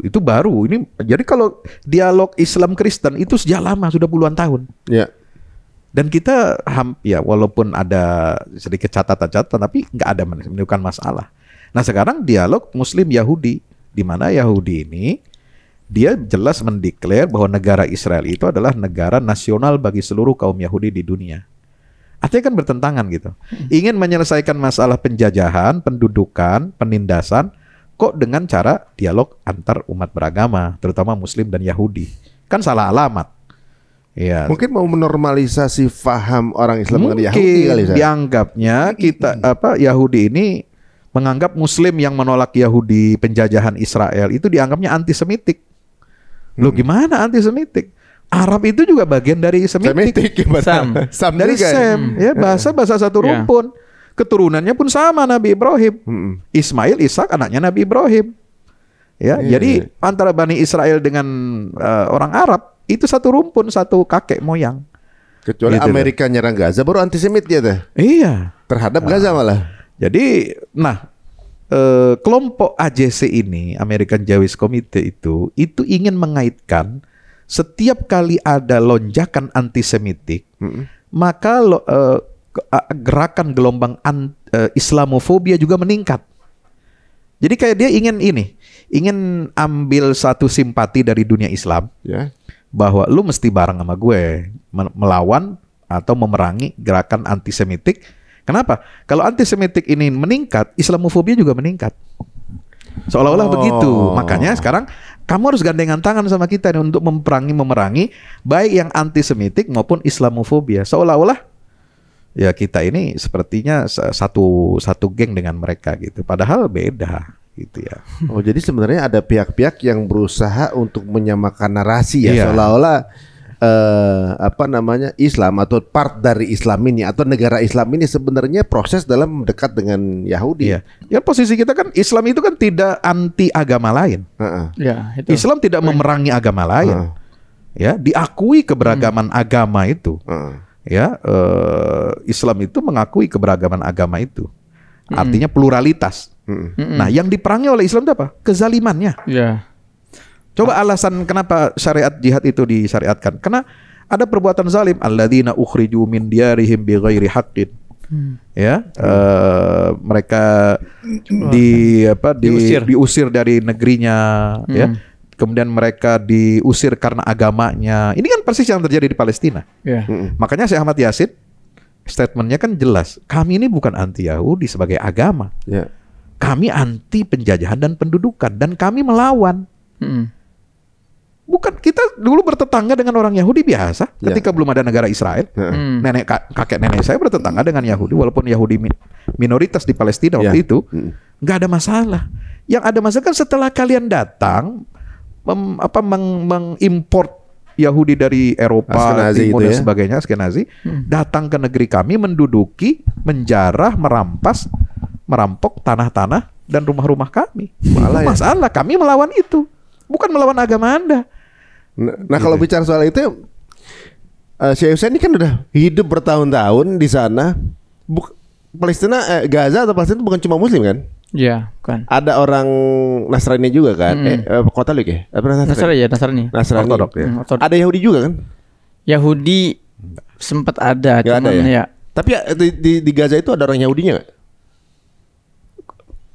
itu baru. Ini jadi kalau dialog Islam Kristen itu sejak lama, sudah puluhan tahun. Dan kita ya walaupun ada sedikit catatan-catatan, tapi nggak ada menemukan masalah. Nah sekarang dialog Muslim Yahudi, di mana Yahudi ini dia jelas mendeklar bahwa negara Israel itu adalah negara nasional bagi seluruh kaum Yahudi di dunia. Artinya kan bertentangan gitu. Ingin menyelesaikan masalah penjajahan, pendudukan, penindasan, kok dengan cara dialog antar umat beragama, terutama Muslim dan Yahudi. Kan salah alamat. Ya. Mungkin mau menormalisasi faham orang Islam mengenai Yahudi kali. Dianggapnya kita Yahudi ini menganggap Muslim yang menolak Yahudi penjajahan Israel itu dianggapnya antisemitik. Loh gimana antisemitik? Arab itu juga bagian dari Semitik. Sam dari Sem, ya bahasa satu rumpun. Keturunannya pun sama Nabi Ibrahim. Ismail, Ishak anaknya Nabi Ibrahim. Ya, jadi antara Bani Israel dengan orang Arab itu satu rumpun, satu kakek moyang. Kecuali gitu Amerika nyerang Gaza baru antisemit dia teh. Iya. Terhadap Gaza malah. Jadi, kelompok AJC ini, American Jewish Committee itu ingin mengaitkan setiap kali ada lonjakan antisemitik, maka gerakan gelombang Islamofobia juga meningkat. Jadi kayak dia ingin ambil satu simpati dari dunia Islam. Bahwa lu mesti bareng sama gue melawan atau memerangi gerakan antisemitik. Kenapa? Kalau antisemitik ini meningkat, Islamofobia juga meningkat. Seolah-olah begitu. Makanya sekarang kamu harus gandengan tangan sama kita nih untuk memerangi baik yang antisemitik maupun Islamofobia. Seolah-olah ya kita ini sepertinya satu geng dengan mereka gitu. Padahal beda. Gitu ya. Oh jadi sebenarnya ada pihak-pihak yang berusaha untuk menyamakan narasi ya, seolah-olah Islam atau part dari Islam ini atau negara Islam ini sebenarnya proses dalam mendekat dengan Yahudi. Ya posisi kita kan Islam itu kan tidak anti agama lain. Itu. Islam tidak memerangi agama lain. Ya diakui keberagaman agama itu. Islam itu mengakui keberagaman agama itu. Artinya pluralitas. Nah, yang diperangi oleh Islam itu apa? Kezalimannya. Coba alasan kenapa syariat jihad itu disyariatkan? Karena ada perbuatan zalim. Alladzina ukhriju min diyarihim bighairi haqqin. Mereka diusir dari negerinya, ya. Kemudian mereka diusir karena agamanya. Ini kan persis yang terjadi di Palestina. Makanya Syekh Ahmad Yasin statementnya kan jelas. Kami ini bukan anti Yahudi sebagai agama. Kami anti penjajahan dan pendudukan. Dan kami melawan. Bukan, kita dulu bertetangga dengan orang Yahudi biasa. Ketika belum ada negara Israel. Kakek nenek saya bertetangga dengan Yahudi. Walaupun Yahudi minoritas di Palestina waktu itu. Nggak ada masalah. Yang ada masalah kan setelah kalian datang. Mengimport Yahudi dari Eropa, Timur dan sebagainya, Askenazi, datang ke negeri kami, menduduki, menjarah, merampok tanah-tanah dan rumah-rumah kami. Masalah kami melawan itu, bukan melawan agama Anda. Nah, kalau bicara soal itu, Syekh Hussein ini kan udah hidup bertahun-tahun di sana. Palestina, Gaza atau Palestina itu bukan cuma Muslim kan? Iya, bukan. Ada orang Nasrani juga kan? Katolik ya? Nasrani. Ortodok ya. Ada Yahudi juga kan? Yahudi sempat ada, cuman ada ya. Tapi di Gaza itu ada orang Yahudinya nggak?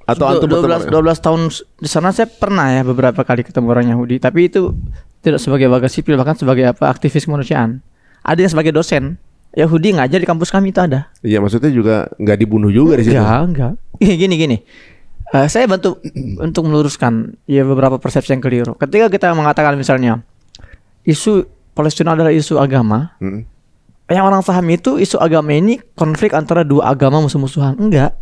Atau 12 tahun di sana saya pernah ya beberapa kali ketemu orang Yahudi, tapi itu tidak sebagai warga sipil, bahkan sebagai aktivis kemanusiaan. Ada yang sebagai dosen Yahudi ngajar di kampus kami itu ada. Iya, maksudnya juga nggak dibunuh juga di situ. Enggak. Gini. Saya bantu untuk meluruskan ya beberapa persepsi yang keliru. Ketika kita mengatakan misalnya isu Palestina adalah isu agama, yang orang pahami itu isu agama ini konflik antara dua agama musuh-musuhan. Enggak.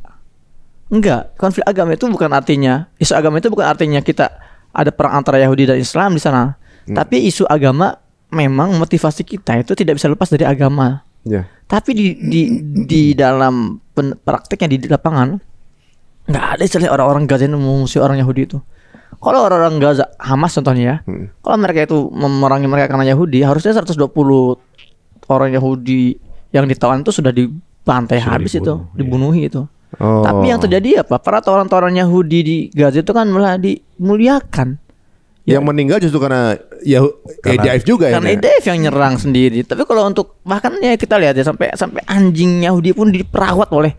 Konflik agama itu bukan artinya, isu agama itu bukan artinya kita ada perang antara Yahudi dan Islam di sana. Tapi isu agama memang motivasi kita itu tidak bisa lepas dari agama. Yeah. Tapi di dalam prakteknya di lapangan nggak ada istilah orang-orang Gaza yang memusuhi orang Yahudi itu. Kalau orang-orang Gaza, Hamas contohnya ya, kalau mereka itu memerangi mereka karena Yahudi, harusnya 120 orang Yahudi yang ditawan itu sudah dibantai habis dibunuhi itu. Tapi yang terjadi apa? Para toran-toran Yahudi di Gaza itu kan malah dimuliakan. Yang meninggal justru karena EDF juga ya. Karena EDF yang nyerang sendiri. Tapi kalau untuk bahkan ya kita lihat ya sampai anjing Yahudi pun diperawat oleh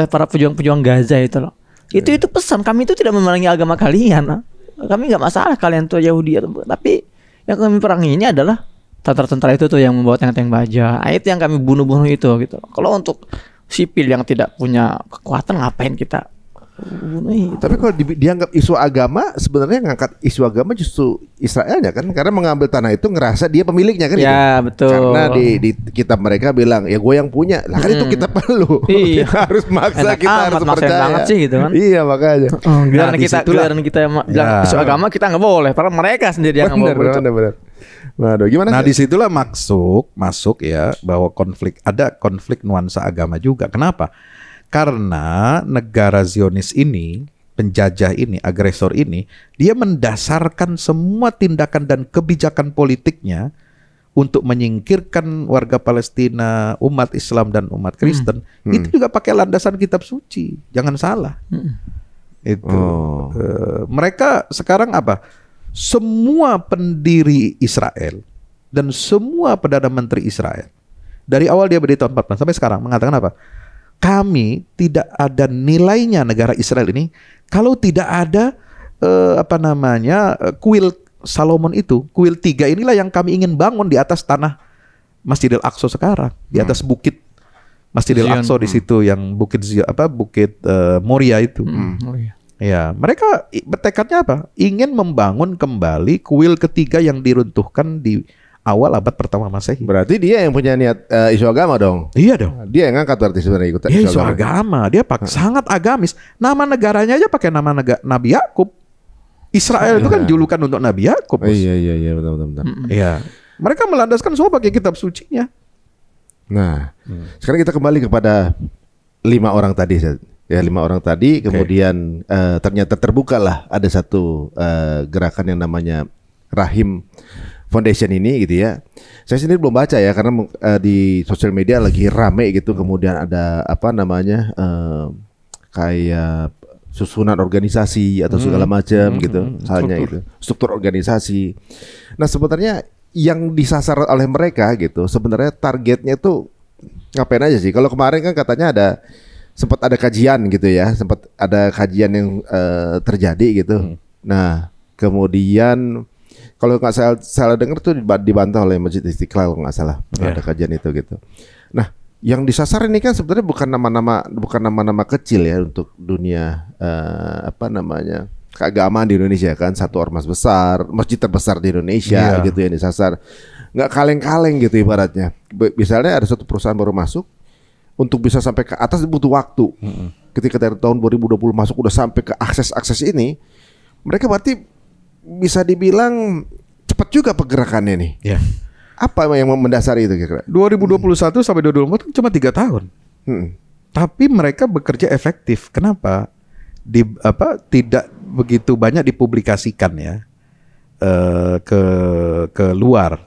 para pejuang-pejuang Gaza itu loh. Itu pesan kami itu tidak memerangi agama kalian. Kami nggak masalah kalian tuh Yahudi atau tapi yang kami perangi ini adalah tentara-tentara itu tuh yang membawa tank-tank baja. Itu yang kami bunuh-bunuh itu gitu. Kalau untuk sipil yang tidak punya kekuatan ngapain kita bunuh? Tapi kalau dianggap isu agama, sebenarnya ngangkat isu agama justru Israelnya kan, karena mengambil tanah itu ngerasa dia pemiliknya kan? Ya gitu. Betul. Karena di kitab mereka bilang ya gue yang punya, lah kan itu kita perlu. Iya. Harus maksa, kita harus percaya banget sih gitu kan? Iya makanya. Giliran kita bilang isu agama kita nggak boleh, karena mereka sendiri yang nggak boleh. Benar. Waduh, gimana? Nah, disitulah masuk ya bahwa ada konflik nuansa agama juga. Kenapa? Karena negara Zionis ini, penjajah ini, agresor ini, dia mendasarkan semua tindakan dan kebijakan politiknya untuk menyingkirkan warga Palestina, umat Islam dan umat Kristen. Itu juga pakai landasan kitab suci. Jangan salah. Itu. Mereka sekarang apa? Semua pendiri Israel dan semua Perdana Menteri Israel dari awal dia berdiri tahun 14 sampai sekarang mengatakan apa? Kami tidak ada nilainya negara Israel ini kalau tidak ada kuil Salomon itu. Kuil 3 inilah yang kami ingin bangun di atas tanah Masjidil Aqsa sekarang, di atas bukit Masjidil Aqsa di situ yang bukit Moria itu. Ya, mereka bertekadnya apa? Ingin membangun kembali kuil ketiga yang diruntuhkan di awal abad pertama Masehi. Berarti dia yang punya niat isu agama dong? Iya dong. Dia yang ngangkat berarti sebenarnya ikut isu agama. Dia sangat agamis. Nama negaranya aja pakai nama Nabi Yakub. Israel itu kan julukan untuk Nabi Yakub. Iya, betul. Iya. Mereka melandaskan semua pakai kitab sucinya. Nah, sekarang kita kembali kepada 5 orang tadi. Ya 5 orang tadi, kemudian ternyata terbuka lah ada satu gerakan yang namanya Rahim Foundation ini gitu ya. Saya sendiri belum baca ya karena di sosial media lagi rame gitu. Kemudian ada kayak susunan organisasi atau segala macam gitu, halnya itu struktur organisasi. Nah sebenarnya yang disasar oleh mereka gitu, sebenarnya targetnya itu ngapain aja sih? Kalau kemarin kan katanya sempat ada kajian gitu ya, sempat ada kajian yang terjadi gitu. Nah, kemudian kalau nggak salah dengar tuh dibantah oleh Masjid Istiqlal kalau nggak salah ada kajian itu gitu. Nah, yang disasar ini kan sebenarnya bukan nama-nama kecil ya untuk dunia keagamaan di Indonesia kan, satu ormas besar, masjid terbesar di Indonesia gitu yang disasar. Nggak kaleng-kaleng gitu ibaratnya. Misalnya ada satu perusahaan baru masuk. Untuk bisa sampai ke atas butuh waktu. Ketika dari tahun 2020 masuk udah sampai ke akses ini, mereka berarti bisa dibilang cepat juga pergerakannya nih. Yeah. Apa yang mendasari itu kira-kira? 2021 sampai 2024 cuma 3 tahun. Tapi mereka bekerja efektif. Kenapa? Tidak begitu banyak dipublikasikan ya ke luar.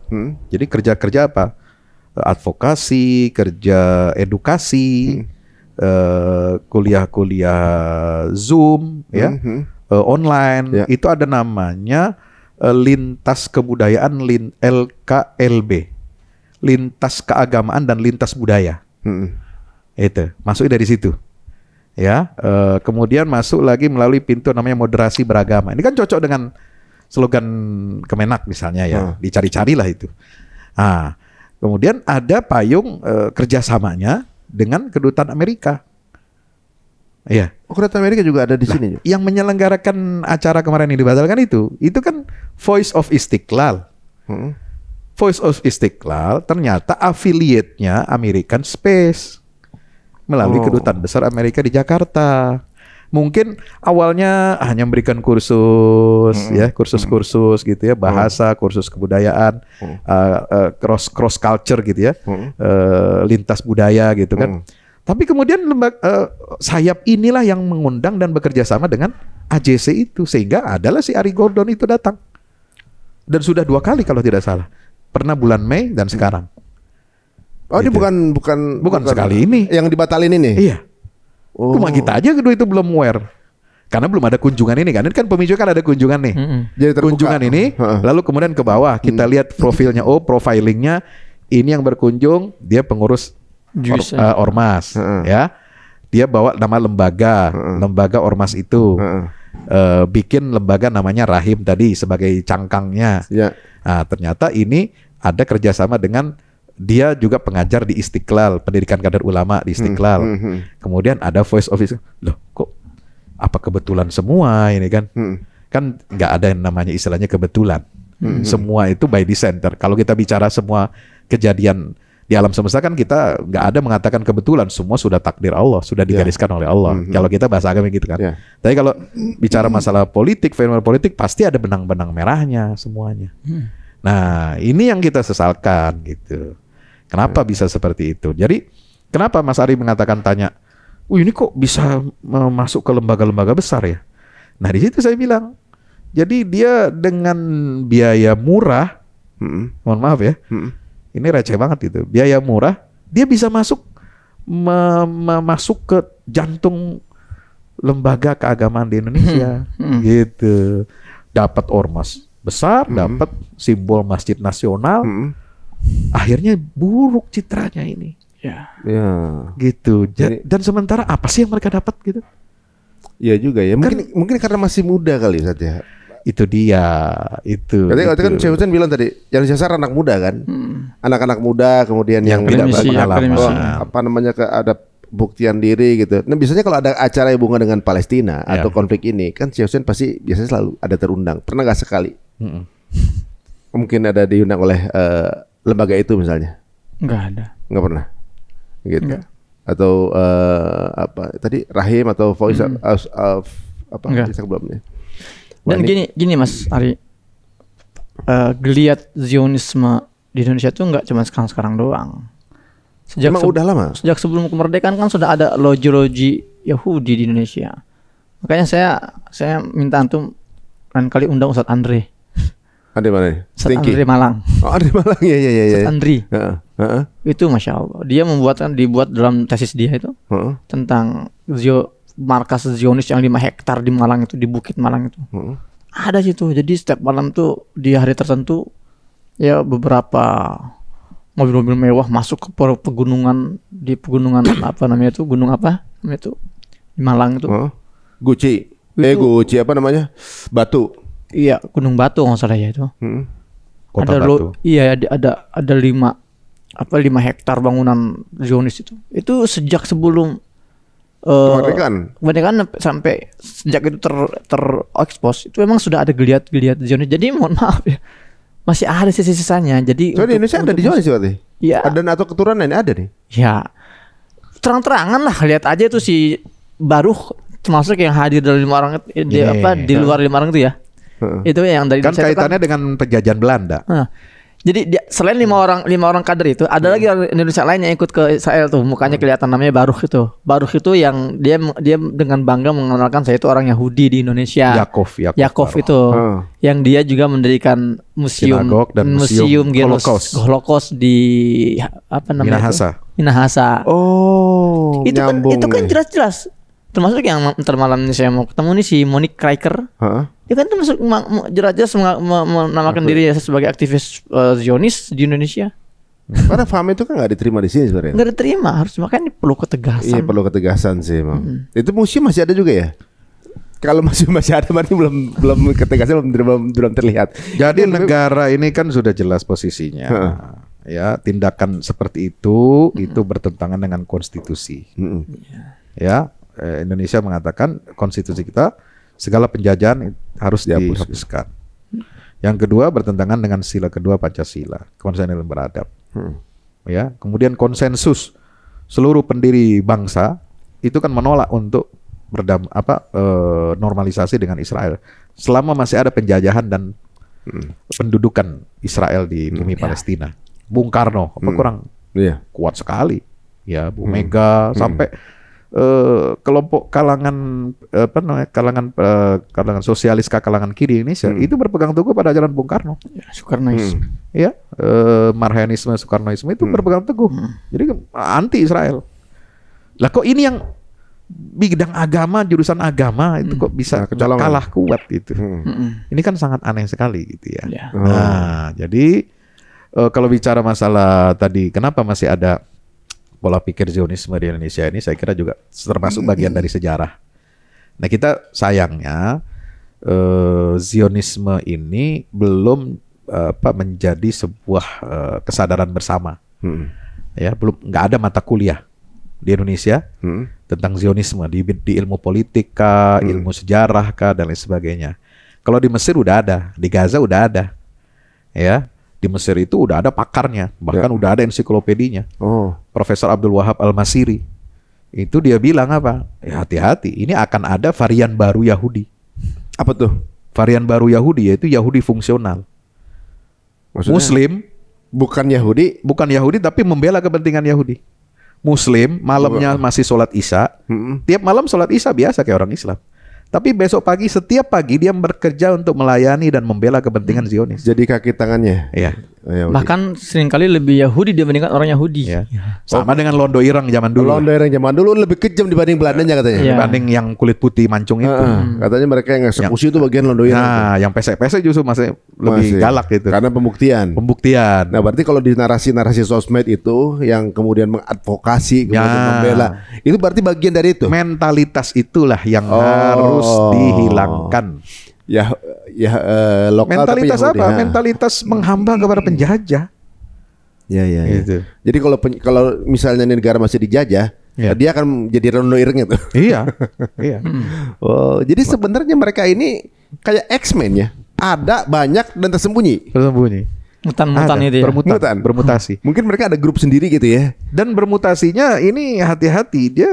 Jadi kerja-kerja apa? advokasi, kerja edukasi, kuliah-kuliah Zoom, ya, online. Itu ada namanya lintas kebudayaan, LKLB, lintas keagamaan dan lintas budaya. Itu masuk dari situ. Ya, kemudian masuk lagi melalui pintu namanya moderasi beragama. Ini kan cocok dengan slogan Kemenak misalnya ya, dicari-carilah itu. Nah, kemudian ada payung kerjasamanya dengan kedutaan Amerika. Iya. Oh, kedutaan Amerika juga ada di sini. Yang menyelenggarakan acara kemarin yang dibatalkan itu kan Voice of Istiqlal. Voice of Istiqlal ternyata affiliate-nya American Space melalui kedutaan besar Amerika di Jakarta. Mungkin awalnya hanya memberikan kursus, ya, kursus-kursus gitu ya, bahasa, kursus kebudayaan, cross culture gitu ya, lintas budaya gitu kan. Tapi kemudian sayap inilah yang mengundang dan bekerja sama dengan AJC itu, sehingga adalah si Ari Gordon itu datang. Dan sudah 2 kali kalau tidak salah. Pernah bulan Mei dan sekarang. Oh, gitu. Ini bukan sekali ini. Yang dibatalin ini? Iya. Cuma kita aja kedua itu belum aware. Karena belum ada kunjungan ini kan. Ini kan pemicu kan ada kunjungan nih. Jadi kunjungan ini, lalu kemudian ke bawah kita lihat profilnya, profilingnya ini yang berkunjung, dia pengurus ormas, ya. Dia bawa nama lembaga, lembaga ormas itu. Bikin lembaga namanya Rahim tadi sebagai cangkangnya. Nah, ternyata ini ada kerjasama dengan dia juga pengajar di Istiqlal, pendidikan kader ulama di Istiqlal. Kemudian ada Voice of Istiqlal. Loh, kok apa kebetulan semua ini kan? Kan nggak ada yang namanya istilahnya kebetulan. Semua itu by design. Kalau kita bicara semua kejadian di alam semesta kan kita nggak ada mengatakan kebetulan, semua sudah takdir Allah, sudah digariskan oleh Allah. Kalau kita bahasa agama gitu kan. Tapi kalau bicara masalah politik, fenomena politik pasti ada benang-benang merahnya semuanya. Nah, ini yang kita sesalkan gitu. Kenapa bisa seperti itu? Jadi kenapa Mas Ari mengatakan tanya, ini kok bisa masuk ke lembaga-lembaga besar ya? Nah, di situ saya bilang, jadi dia dengan biaya murah, mohon maaf ya, ini receh banget gitu, biaya murah, dia bisa masuk masuk ke jantung lembaga keagamaan di Indonesia, gitu. Dapat ormas besar, dapat simbol masjid nasional. Akhirnya buruk citranya ini. Ya. Gitu. Dan sementara apa sih yang mereka dapat gitu? Iya juga ya. Mungkin karena masih muda kali saja. Itu dia. Itu. Berarti kan Syekh Hussein bilang tadi, yang disasar anak muda kan? Anak-anak muda, kemudian yang tidak berpengalaman. Apa namanya, ada buktian diri gitu. Nah, biasanya kalau ada acara yang hubungan dengan Palestina atau konflik ini, kan Syekh Hussein pasti biasanya selalu ada terundang. Pernah nggak sekali? Mungkin ada diundang oleh lembaga itu misalnya? Nggak ada. Nggak pernah? Gitu. Nggak. Atau apa tadi, Rahim atau Voice apa? Sebelumnya. Dan gini Mas Ari, geliat Zionisme di Indonesia itu nggak cuma sekarang doang. Emang udah lama? Sejak sebelum kemerdekaan kan sudah ada loji-loji Yahudi di Indonesia. Makanya saya minta antum lain kali undang Ustadz Andre. Andre mana? Ustadz Andre Malang. Oh, Andre Malang, ya. Ustadz Andre. Itu Masya Allah. Dia dibuat dalam tesis dia itu tentang markas Zionis yang 5 hektar di Malang itu, di Bukit Malang itu. Ada situ. Jadi setiap malam tuh di hari tertentu ya beberapa mobil-mobil mewah masuk ke pegunungan, di pegunungan apa namanya itu, gunung apa namanya itu di Malang itu. Guci. Guci apa namanya? Batu. Iya, Gunung Batu nggak salah ya itu. Kota Batu. Iya, ada 5 hektar bangunan Zionis itu. Itu sejak sebelum kemerdekaan sampai sejak itu terekspos itu memang sudah ada geliat-geliat Zionis. Jadi mohon maaf ya, masih ada sisa-sisanya. Jadi di Indonesia ada di Zionis berarti? Iya. Ada atau keturunan ini ada nih? Ya, terang-terangan lah, lihat aja tuh si Baruch termasuk yang hadir dari 5 orang di luar 5 orang itu ya. Itu yang dari kan kaitannya dengan penjajahan Belanda. Jadi selain lima orang kader itu, ada lagi orang Indonesia lain yang ikut ke Israel tuh, mukanya kelihatan, namanya Baruch itu. Baruch itu yang dia dengan bangga mengenalkan saya itu orang Yahudi di Indonesia. Yakov itu, yang dia juga mendirikan museum Holocaust di apa namanya? Minahasa. Oh, itu kan jelas-jelas. Termasuk yang malam ini saya mau ketemu nih si Monique Kraiker. Dia kan termasuk jelas-jelas menamakan diri sebagai aktivis Zionis di Indonesia. Karena FAM itu kan nggak diterima di sini sebenarnya. Nggak diterima, harus makanya perlu ketegasan. Iya, perlu ketegasan sih, Bang. Itu museum masih ada juga ya? Kalau masih ada berarti belum ketegasan belum terlihat. Jadi negara ini kan sudah jelas posisinya. Ya, tindakan seperti itu bertentangan dengan konstitusi. Ya, Indonesia mengatakan konstitusi kita segala penjajahan harus dihapuskan. Yang kedua bertentangan dengan sila kedua Pancasila, kemanusiaan yang beradab. Ya, kemudian konsensus seluruh pendiri bangsa itu kan menolak untuk normalisasi dengan Israel selama masih ada penjajahan dan pendudukan Israel di bumi Palestina. Bung Karno kurang kuat sekali, ya Bu Mega sampai kelompok kalangan kalangan sosialis kalangan kiri Indonesia itu berpegang teguh pada ajaran Bung Karno. Soekarnoisme. Ya, Marhaenisme, Soekarnoisme itu berpegang teguh. Jadi anti Israel. Lah kok ini yang bidang agama, jurusan agama itu kok bisa kalah kuat gitu. Ini kan sangat aneh sekali gitu ya. Nah, jadi kalau bicara masalah tadi kenapa masih ada pola pikir Zionisme di Indonesia ini, saya kira juga termasuk bagian dari sejarah. Nah, kita sayangnya Zionisme ini belum menjadi sebuah kesadaran bersama. Ya, belum, nggak ada mata kuliah di Indonesia tentang Zionisme di ilmu politik kah, ilmu sejarah kah, dan lain sebagainya. Kalau di Mesir udah ada, di Gaza udah ada, ya. Di Mesir itu udah ada pakarnya, bahkan udah ada ensiklopedinya. Profesor Abdul Wahab Al-Masiri. Itu dia bilang apa? Ya, hati-hati, ini akan ada varian baru Yahudi. Apa tuh? Varian baru Yahudi yaitu Yahudi fungsional. Maksudnya, Muslim, bukan Yahudi tapi membela kepentingan Yahudi. Muslim, malamnya masih sholat Isya. Tiap malam sholat Isya biasa kayak orang Islam. Tapi besok pagi, setiap pagi dia bekerja untuk melayani dan membela kepentingan Zionis. Jadi kaki tangannya. Iya. Bahkan seringkali lebih Yahudi dibandingkan orang Yahudi. Ya. Sama dengan Londo Irang zaman dulu. Londo Irang zaman dulu lebih kejam dibanding Belandanya katanya. Dibanding yang kulit putih mancung itu. Katanya mereka yang eksekusi itu bagian Londo Irang. Nah, yang pesek-pesek justru masih lebih galak gitu. Karena pembuktian. Nah, berarti kalau di narasi-narasi sosmed itu yang kemudian mengadvokasi, kemudian membela, itu berarti bagian dari itu. Mentalitas itulah yang harus dihilangkan. Lokal mentalitas tapi Yahudi, apa? Mentalitas menghamba kepada penjajah. Ya. Gitu. Jadi kalau misalnya negara masih dijajah, dia akan jadi Londo Ireng itu. Iya. Jadi sebenarnya mereka ini kayak X-Men ya. Ada banyak dan tersembunyi. Mutan-mutan itu ya. Bermutasi. Mungkin mereka ada grup sendiri gitu ya. Dan bermutasinya ini hati-hati, dia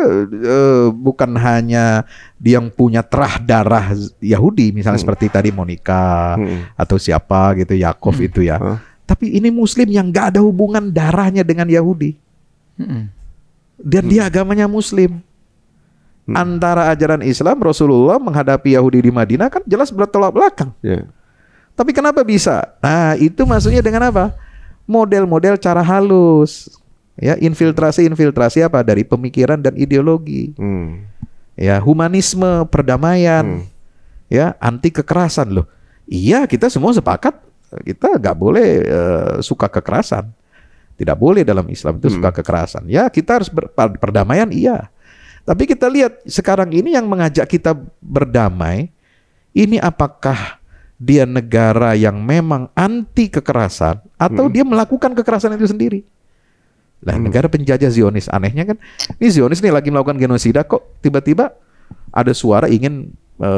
bukan hanya dia yang punya terah darah Yahudi, misalnya seperti tadi Monica atau siapa gitu, Yakov itu ya. Tapi ini Muslim yang gak ada hubungan darahnya dengan Yahudi. Dan dia agamanya Muslim. Antara ajaran Islam, Rasulullah menghadapi Yahudi di Madinah kan jelas bertolak belakang. Tapi kenapa bisa? Nah, itu maksudnya dengan apa? Model-model cara halus. Ya, infiltrasi apa? Dari pemikiran dan ideologi. Ya, humanisme, perdamaian. Ya, anti kekerasan loh. Iya, kita semua sepakat kita nggak boleh suka kekerasan. Tidak boleh dalam Islam itu suka kekerasan. Ya, kita harus perdamaian, iya. Tapi kita lihat sekarang ini yang mengajak kita berdamai, ini apakah dia negara yang memang anti kekerasan atau dia melakukan kekerasan itu sendiri? Nah, negara penjajah Zionis, anehnya kan, ini Zionis nih lagi melakukan genosida, kok tiba-tiba ada suara ingin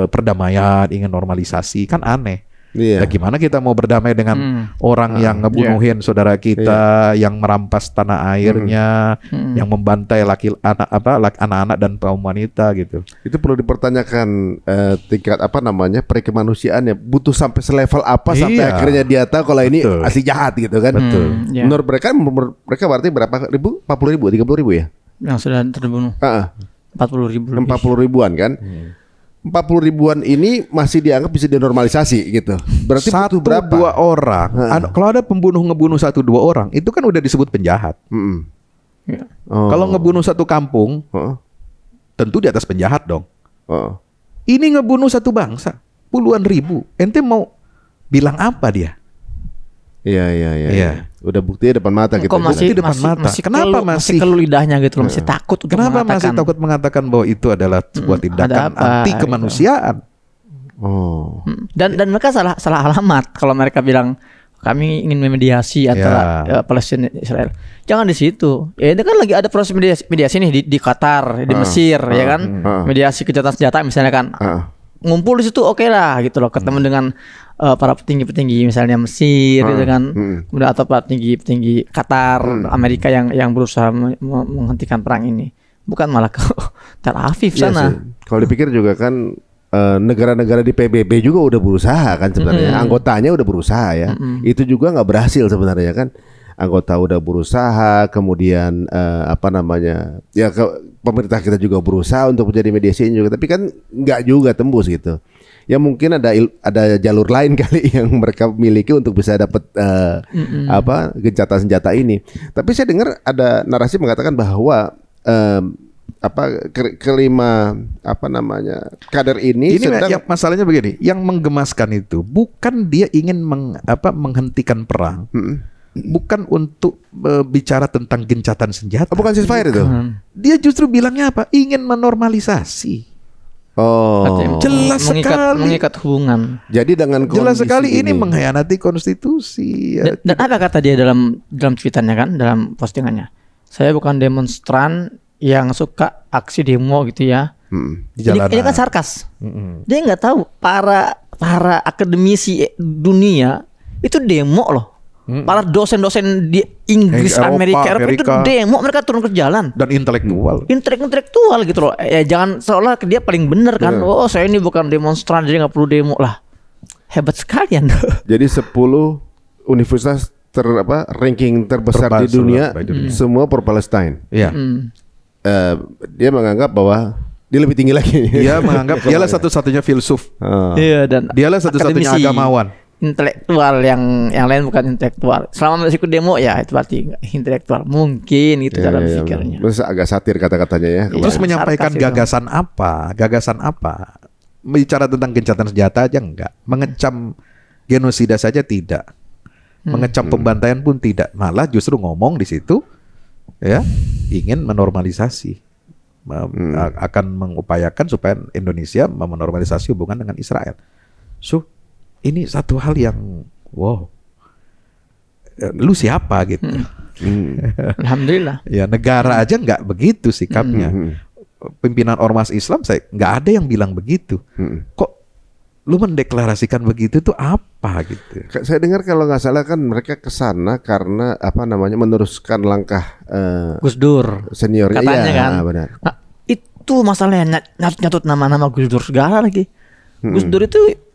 perdamaian, ingin normalisasi, kan aneh. Ya gimana kita mau berdamai dengan orang yang ngebunuhin saudara kita, yang merampas tanah airnya, yang membantai anak-anak dan kaum wanita gitu. Itu perlu dipertanyakan tingkat perkemanusiaan ya. Butuh sampai selevel apa sampai akhirnya dia tahu kalau ini asli jahat gitu kan. Betul. Menurut mereka berarti berapa ribu? 40 ribu, 30 ribu ya? Yang sudah terbunuh. 40 ribu. 40 ribuan kan? 40 ribuan ini masih dianggap bisa dinormalisasi gitu. Berarti butuh berapa? 1-2 orang. Kalau ada pembunuh ngebunuh 1-2 orang, itu kan udah disebut penjahat. Kalau ngebunuh satu kampung, tentu di atas penjahat dong. Ini ngebunuh satu bangsa, puluhan ribu. Ente mau bilang apa dia? Iya. Udah buktinya depan mata gitu. Kok masih depan mata? Kenapa masih keluh lidahnya gitu loh, masih takut untuk kenapa masih takut mengatakan bahwa itu adalah sebuah tindakan anti kemanusiaan? Dan mereka salah alamat kalau mereka bilang kami ingin memediasi antara Palestina dan Israel. Jangan di situ. Ya ini kan lagi ada proses mediasi nih di Qatar, di Mesir, ya kan? Mediasi kejahatan senjata misalnya kan. Ngumpul di situ oke lah gitu loh, ketemu dengan para petinggi-petinggi misalnya Mesir gitu kan, kemudian atau para petinggi Qatar, Amerika yang berusaha menghentikan perang ini, bukan malah ke Tel Aviv sana. Kalau dipikir juga kan negara-negara di PBB juga udah berusaha kan sebenarnya, anggotanya udah berusaha ya, itu juga nggak berhasil sebenarnya kan. Anggota udah berusaha, kemudian pemerintah kita juga berusaha untuk menjadi mediasi juga, tapi kan nggak juga tembus gitu. Ya mungkin ada jalur lain kali yang mereka miliki untuk bisa dapat gencatan senjata ini. Tapi saya dengar ada narasi mengatakan bahwa kader ini sedang... masalahnya begini, yang menggemaskan itu bukan dia ingin menghentikan perang. Bukan untuk bicara tentang gencatan senjata. Bukan ceasefire itu. Dia justru bilangnya apa? Ingin menormalisasi. Jelas sekali mengikat hubungan. Jadi dengan jelas sekali ini mengkhianati konstitusi. Dan apa kata dia dalam tweetannya kan, dalam postingannya? Saya bukan demonstran yang suka aksi demo gitu ya. Ini kan sarkas. Dia nggak tahu para akademisi dunia itu demo loh. Para dosen-dosen di Inggris, Amerika itu demo, mereka turun ke jalan. Dan intelektual gitu loh. Ya jangan seolah dia paling benar kan. Oh saya ini bukan demonstran jadi nggak perlu demo lah. Hebat sekali Anda. Jadi 10 universitas ranking terbesar di dunia semua pro Palestine. Iya. Dia menganggap bahwa dia lebih tinggi lagi. Dia menganggap dialah satu-satunya filsuf. Iya, dan dialah satu-satunya agamawan. Intelektual yang lain bukan intelektual. Selama masih ikut demo ya itu berarti intelektual mungkin itu dalam pikirnya. Terus agak satir kata-katanya ya. Terus menyampaikan gagasan apa? Bicara tentang gencatan senjata aja enggak. Mengecam genosida saja tidak. Mengecam pembantaian pun tidak. Malah justru ngomong di situ ya ingin menormalisasi. Akan mengupayakan supaya Indonesia menormalisasi hubungan dengan Israel. Ini satu hal yang wow. Lu siapa gitu. Alhamdulillah. Ya negara aja nggak begitu sikapnya. Pimpinan ormas Islam saya nggak ada yang bilang begitu. Kok lu mendeklarasikan begitu tuh apa gitu? Saya dengar kalau nggak salah kan mereka kesana karena meneruskan langkah Gus Dur seniornya. Katanya kan. Benar. Nah, itu masalahnya nyatut nama-nama Gus Dur segala lagi. Gus Dur itu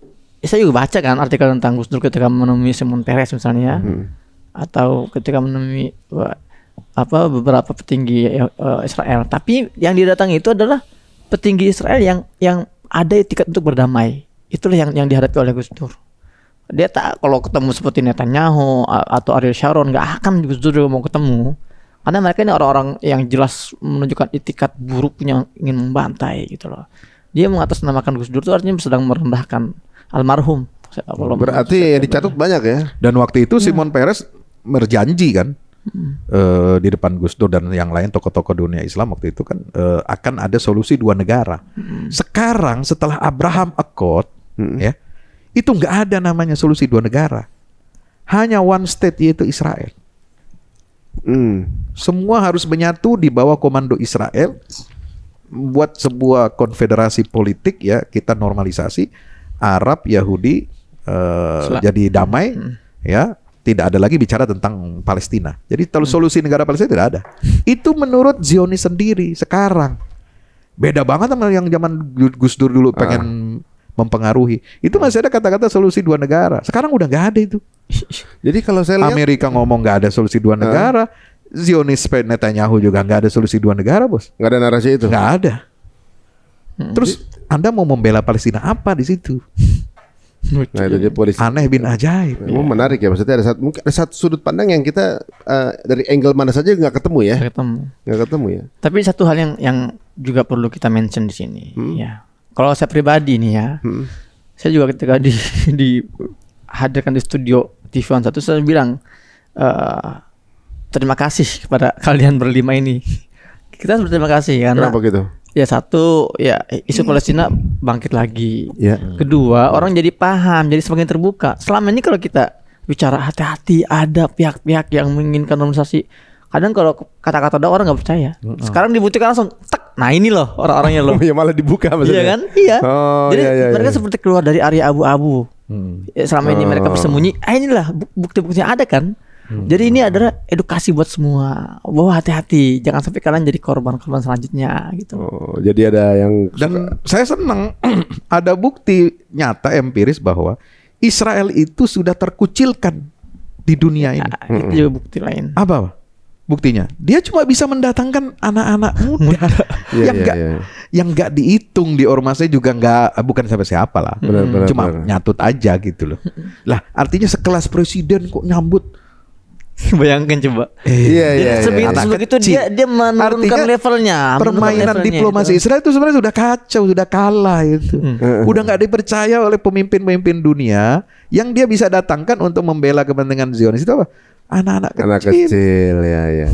saya juga baca kan artikel tentang Gus Dur ketika menemui Shimon Peres misalnya, atau ketika menemui beberapa petinggi Israel. Tapi yang didatangi itu adalah petinggi Israel yang ada etikat untuk berdamai. Itulah yang dihadapi oleh Gus Dur. Dia kalau ketemu seperti Netanyahu atau Ariel Sharon nggak akan Gus Dur juga mau ketemu, karena mereka ini orang-orang yang jelas menunjukkan etikat buruknya ingin membantai gitu loh. Dia mengatasnamakan Gus Dur itu artinya sedang merendahkan almarhum. Berarti dicatat banyak ya. Dan waktu itu Shimon Peres berjanji kan di depan Gus Dur dan yang lain tokoh-tokoh dunia Islam waktu itu kan akan ada solusi 2 negara. Sekarang setelah Abraham Accord ya itu nggak ada namanya solusi 2 negara. Hanya one state yaitu Israel. Semua harus menyatu di bawah komando Israel. Buat sebuah konfederasi politik ya, kita normalisasi Arab, Yahudi, jadi damai, ya tidak ada lagi bicara tentang Palestina. Jadi kalau solusi negara Palestina tidak ada. Itu menurut Zionis sendiri sekarang. Beda banget sama yang zaman Gus Dur dulu pengen mempengaruhi. Itu masih ada kata-kata solusi dua negara. Sekarang udah nggak ada itu. Jadi kalau saya lihat Amerika ngomong nggak ada solusi dua negara, Zionis Netanyahu juga nggak ada solusi dua negara, bos. nggak ada narasi itu. Nggak ada. Terus Anda mau membela Palestina apa di situ? Nah itu dia polisi. Aneh bin ajaib. Menarik ya, maksudnya mungkin ada satu sudut pandang yang kita dari angle mana saja nggak ketemu ya. Nggak ketemu ya. Tapi satu hal yang juga perlu kita mention di sini, ya. Kalau saya pribadi nih ya, saya juga ketika dihadirkan di studio TV One 1 saya bilang terima kasih kepada kalian berlima ini. Kita berterima kasih karena. Kenapa gitu? Ya satu, ya isu Palestina bangkit lagi. Ya. Kedua, orang jadi paham, jadi semakin terbuka. Selama ini kalau kita bicara hati-hati, ada pihak-pihak yang menginginkan normalisasi. Kadang kalau kata-kata ada orang nggak percaya. Sekarang dibuktikan langsung, tek. Nah ini loh orang-orangnya loh. Ya malah dibuka maksudnya. Iya kan? Iya. Oh, jadi iya, mereka seperti keluar dari area abu-abu. Selama ini mereka bersembunyi. Inilah bukti-buktinya ada kan? Jadi ini adalah edukasi buat semua bahwa hati-hati, jangan sampai kalian jadi korban-korban selanjutnya gitu. Oh, jadi ada yang Dan saya senang ada bukti nyata empiris bahwa Israel itu sudah terkucilkan di dunia ini. Itu juga bukti lain. Apa buktinya? Dia cuma bisa mendatangkan anak-anak muda yang nggak dihitung di ormasnya juga nggak, bukan siapa-siapa lah. Cuma nyatut aja gitu loh. Lah artinya sekelas presiden kok nyambut. Bayangkan coba. Iya. Sebegitu dia menurunkan levelnya. Permainan diplomasi Israel itu sebenarnya sudah kacau, sudah kalah itu. Udah nggak dipercaya oleh pemimpin-pemimpin dunia yang dia bisa datangkan untuk membela kepentingan Zionis itu apa? Anak-anak kecil. Ya.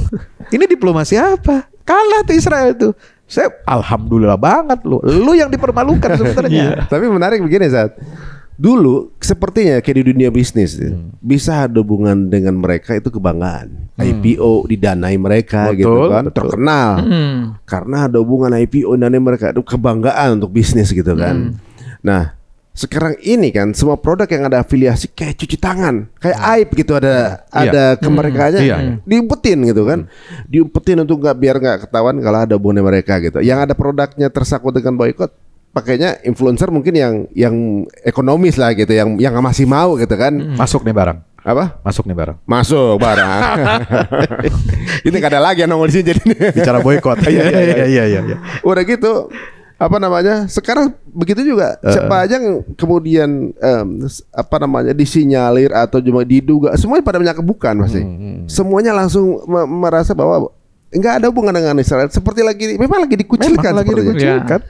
Ini diplomasi apa? Kalah tuh Israel itu. Saya alhamdulillah banget lu yang dipermalukan sebenarnya. Tapi menarik begini Zat. Dulu sepertinya kayak di dunia bisnis bisa ada hubungan dengan mereka itu kebanggaan. IPO didanai mereka gitu kan, terkenal. Karena ada hubungan IPO didanai mereka itu kebanggaan untuk bisnis gitu kan. Nah, sekarang ini kan semua produk yang ada afiliasi kayak cuci tangan, kayak aib gitu ada kemerekaannya diumpetin gitu kan. Diumpetin untuk biar nggak ketahuan kalau ada hubungan mereka gitu. Yang ada produknya tersangkut dengan boykot, pakainya influencer mungkin yang ekonomis lah gitu, yang masih mau gitu kan. Masuk nih barang. Apa? Masuk nih barang. Masuk barang. Ini gak ada lagi yang nongol di sini jadi. Bicara boykot. Iya. Udah gitu, apa namanya? Sekarang begitu juga. Siapa aja yang kemudian disinyalir atau cuma diduga, semuanya pada banyak bukan masih. Semuanya langsung merasa bahwa enggak ada hubungan dengan Israel. Seperti memang lagi dikucilkan.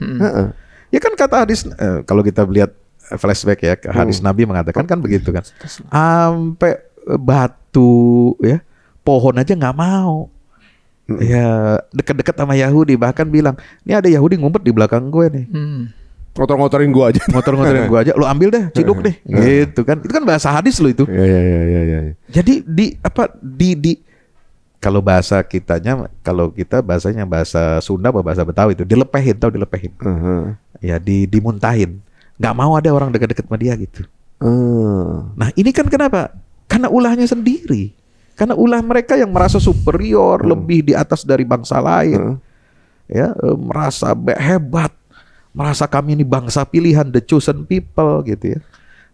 Ya kan kata hadis, kalau kita lihat flashback ya, hadis Nabi mengatakan kan begitu kan, sampai batu ya, pohon aja nggak mau, ya deket-deket sama Yahudi, bahkan bilang, ini ada Yahudi ngumpet di belakang gue nih, ngotor-ngotorin gue aja, lo ambil deh, ciduk deh, gitu kan, itu kan bahasa hadis lo itu. Iya. Jadi kalau bahasa kitanya, kalau kita bahasanya bahasa Sunda atau bahasa Betawi itu dilepehin. Ya dimuntahin. Nggak mau ada orang dekat-dekat sama dia gitu. Nah ini kan kenapa? Karena ulahnya sendiri. Karena ulah mereka yang merasa superior, lebih di atas dari bangsa lain. Ya, merasa hebat. Merasa kami ini bangsa pilihan, the chosen people gitu ya.